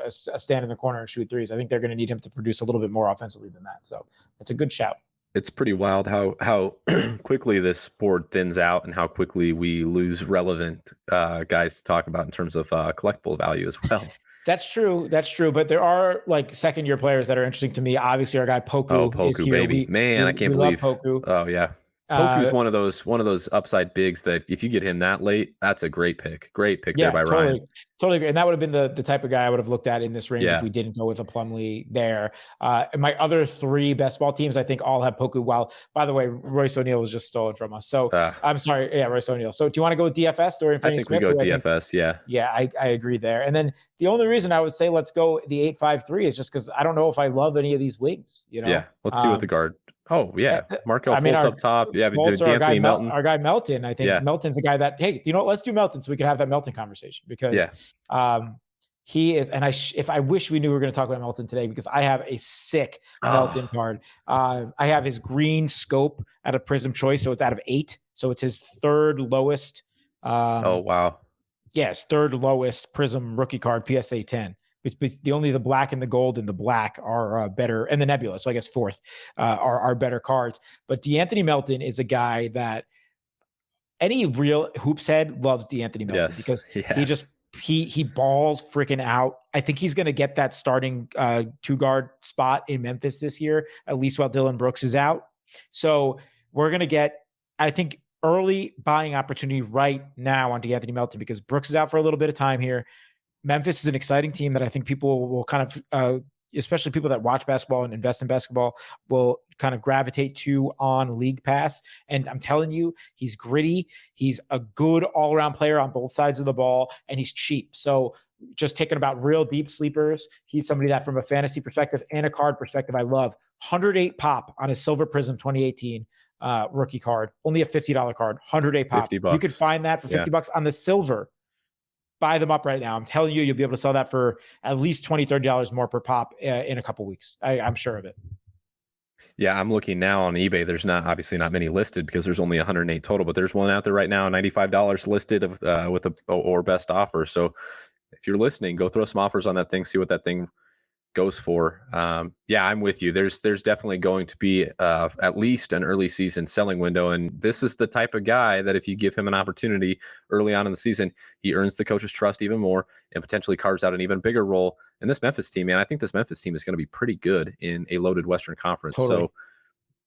stand in the corner and shoot threes. I think they're going to need him to produce a little bit more offensively than that. So it's a good shout. It's pretty wild how quickly this board thins out and how quickly we lose relevant guys to talk about in terms of collectible value as well. That's true. But there are like second-year players that are interesting to me. Obviously, our guy Poku is here. Baby. I can't believe Poku. Oh yeah. Poku's one of those upside bigs that if you get him that late, that's a great pick. Great pick there by Ryan. Totally agree. And that would have been the type of guy I would have looked at in this range if we didn't go with a Plumlee there. And my other 3 best ball teams, I think, all have Poku. While, by the way, Royce O'Neal was just stolen from us. So I'm sorry. Yeah, Royce O'Neal. So do you want to go with DFS? Dorian Finney-Smith? I think we go DFS, yeah. Yeah, I agree there. And then the only reason I would say let's go the 8-5-3 is just because I don't know if I love any of these wings. Yeah, let's see what the guard. Oh, yeah. Markel Fultz up top. Yeah, Anthony Melton. Our guy Melton. I think Melton's a guy that, hey, let's do Melton so we can have that Melton conversation because he is. And I wish we knew we were going to talk about Melton today because I have a sick Melton card. I have his green scope out of Prism Choice. So it's out of 8. So it's his third lowest. Oh, wow. Yes, third lowest Prism rookie card, PSA 10. It's the black and the gold and the black are better, and the Nebula, so I guess fourth, are better cards. But DeAnthony Melton is a guy that any real hoops head loves DeAnthony Melton because he balls freaking out. I think he's going to get that starting 2-guard spot in Memphis this year, at least while Dylan Brooks is out. So we're going to get, I think, early buying opportunity right now on DeAnthony Melton because Brooks is out for a little bit of time here. Memphis is an exciting team that I think people will kind of, especially people that watch basketball and invest in basketball, will kind of gravitate to on League Pass. And I'm telling you, he's gritty. He's a good all-around player on both sides of the ball, and he's cheap. So just taking about real deep sleepers, he's somebody that from a fantasy perspective and a card perspective, I love. 108 pop on his Silver Prism 2018 rookie card. Only a $50 card, 108 pop. $50. You could find that for $50 on the Silver. Buy them up right now. I'm telling you, you'll be able to sell that for at least $20, $30 more per pop in a couple weeks. I'm sure of it. Yeah, I'm looking now on eBay. There's obviously not many listed because there's only 108 total, but there's one out there right now, $95 listed with or best offer. So if you're listening, go throw some offers on that thing, see what that thing goes for. I'm with you. There's definitely going to be at least an early season selling window, and this is the type of guy that if you give him an opportunity early on in the season, he earns the coach's trust even more and potentially carves out an even bigger role in this Memphis team. And I think this Memphis team is going to be pretty good in a loaded Western Conference. Totally.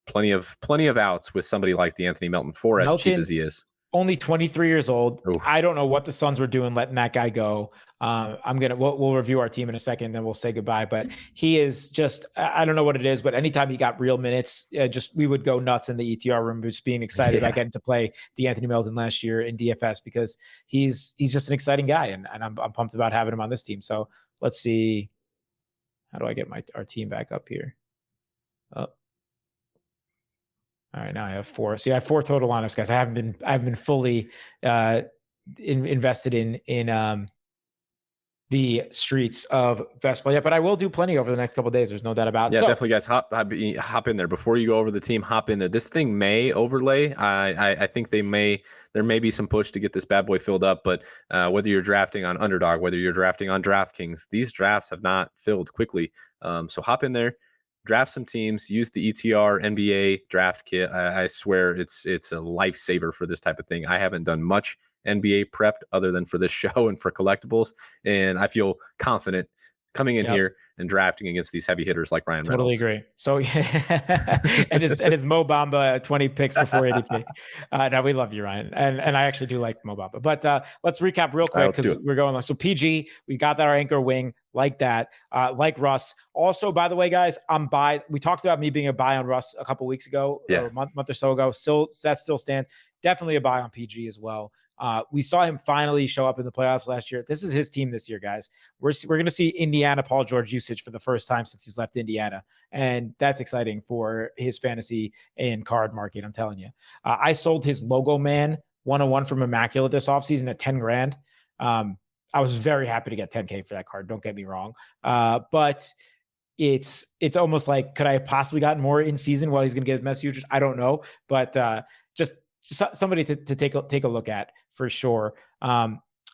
So plenty of outs with somebody like DeAnthony Melton for as cheap as he is. Only 23 years old. Ooh. I don't know what the Suns were doing letting that guy go. We'll review our team in a second, then we'll say goodbye. But he is just, I don't know what it is, but anytime he got real minutes, we would go nuts in the ETR room, just being excited about getting to play DeAnthony Melton last year in DFS because he's just an exciting guy, and I'm pumped about having him on this team. So let's see, how do I get our team back up here? All right, now I have 4. So I have 4 total lineups, guys. I haven't been fully invested in the streets of basketball yet, but I will do plenty over the next couple of days. There's no doubt about it. Yeah, definitely, guys. Hop in there before you go over the team. Hop in there. This thing may overlay. I think there may be some push to get this bad boy filled up, but whether you're drafting on Underdog, whether you're drafting on DraftKings, these drafts have not filled quickly. So hop in there. Draft some teams, use the ETR NBA draft kit. I swear it's a lifesaver for this type of thing. I haven't done much NBA prepped other than for this show and for collectibles, and I feel confident coming in Yep. here and drafting against these heavy hitters like Ryan Totally Reynolds. agree. So and his Mo Bamba 20 picks before ADP. No, we love you, Ryan. And I actually do like Mo Bamba. But let's recap real quick because we're going on. So PG, we got that our anchor wing like that. Like Russ. Also, by the way, guys, I'm buy. We talked about me being a buy on Russ a couple weeks ago, or a month or so ago. Still, that still stands. Definitely a buy on PG as well. We saw him finally show up in the playoffs last year. This is his team this year, guys. We're going to see Indiana Paul George usage for the first time since he's left Indiana. And that's exciting for his fantasy and card market, I'm telling you. I sold his logo man 101 from Immaculate this offseason at 10 grand. I was very happy to get 10K for that card. Don't get me wrong. But it's almost like, could I have possibly gotten more in season while he's going to get his mess usage? I don't know. But just somebody to take a look at for sure.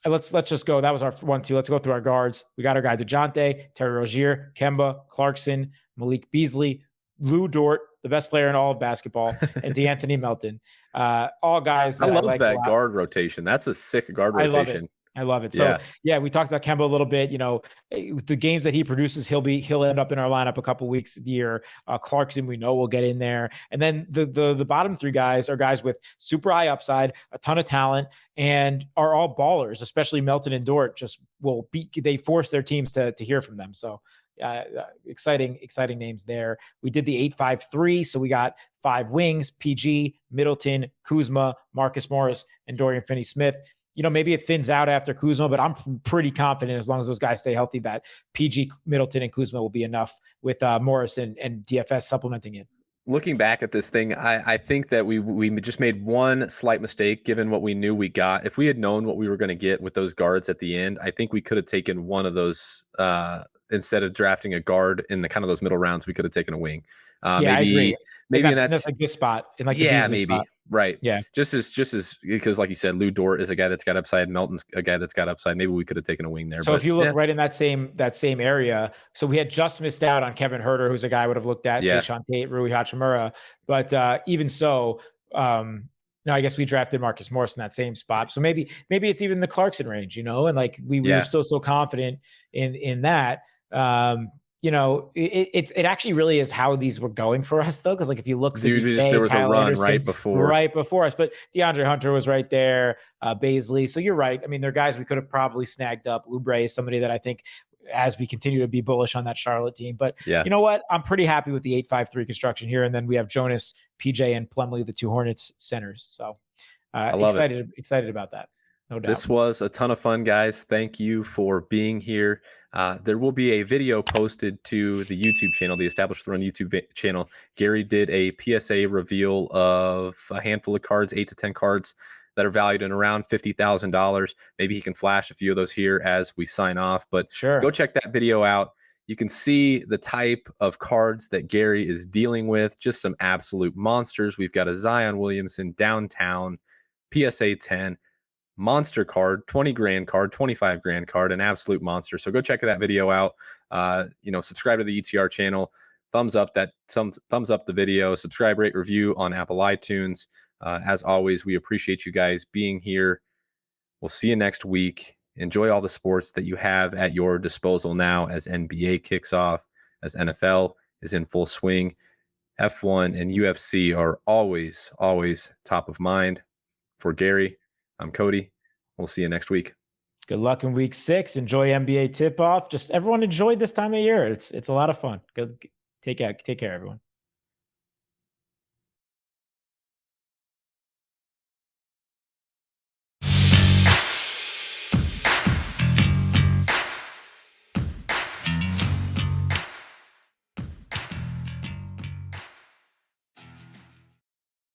Let's just go. That was our 1-2. Let's go through our guards. We got our guy DeJounte, Terry Rozier, Kemba, Clarkson, Malik Beasley, Lou Dort, the best player in all of basketball, and DeAnthony Melton. All guys that I love like that guard rotation. That's a sick guard rotation. I love it. So yeah, we talked about Kemba a little bit. You know, the games that he produces, he'll end up in our lineup a couple weeks a year. Clarkson, we know will get in there, and then the bottom three guys are guys with super high upside, a ton of talent, and are all ballers. Especially Melton and Dort they force their teams to hear from them. So exciting names there. We did the 8-5-3, so we got 5 wings: PG, Middleton, Kuzma, Marcus Morris, and Dorian Finney-Smith. You know, maybe it thins out after Kuzma, but I'm pretty confident as long as those guys stay healthy that PG, Middleton, and Kuzma will be enough with Morris and DFS supplementing it. Looking back at this thing, I think that we just made one slight mistake given what we knew we got. If we had known what we were going to get with those guards at the end, I think we could have taken one of those instead of drafting a guard in the kind of those middle rounds. We could have taken a wing. I agree. Maybe that's like this spot in like the Beasley maybe spot. Right. Yeah. Just as because like you said, Lou Dort is a guy that's got upside. Melton's a guy that's got upside. Maybe we could have taken a wing there. So if you look right in that same area, so we had just missed out on Kevin Huerter, who's a guy I would have looked at, Jayshawn Tate, Rui Hachimura. But even so, no, I guess we drafted Marcus Morris in that same spot. So maybe it's even the Clarkson range, you know, and like we were still so confident in that. You know, it actually really is how these were going for us, though, because like if you look, there was Kyle a run Anderson, right before us, but DeAndre Hunter was right there, Baisley. So you're right. I mean, they're guys we could have probably snagged up. Oubre is somebody that I think, as we continue to be bullish on that Charlotte team, but you know what? I'm pretty happy with the 8-5-3 construction here, and then we have Jonas, PJ, and Plumlee, the 2 Hornets centers. So excited about that. No doubt. This was a ton of fun, guys. Thank you for being here. There will be a video posted to the YouTube channel, the Established Run YouTube channel. Gary did a PSA reveal of a handful of cards, 8 to 10 cards that are valued in around $50,000. Maybe he can flash a few of those here as we sign off, but go check that video out. You can see the type of cards that Gary is dealing with, just some absolute monsters. We've got a Zion Williamson downtown PSA 10. Monster card, 20 grand card, 25 grand card, an absolute monster. So go check that video out. Subscribe to the ETR channel, thumbs up the video, subscribe, rate, review on Apple iTunes. As always, we appreciate you guys being here. We'll see you next week. Enjoy all the sports that you have at your disposal now as NBA kicks off, as NFL is in full swing. F1 and UFC are always top of mind. For Gary, I'm Cody. We'll see you next week. Good luck in week 6. Enjoy NBA tip-off. Just everyone enjoy this time of year. It's a lot of fun. Good. Take care, everyone.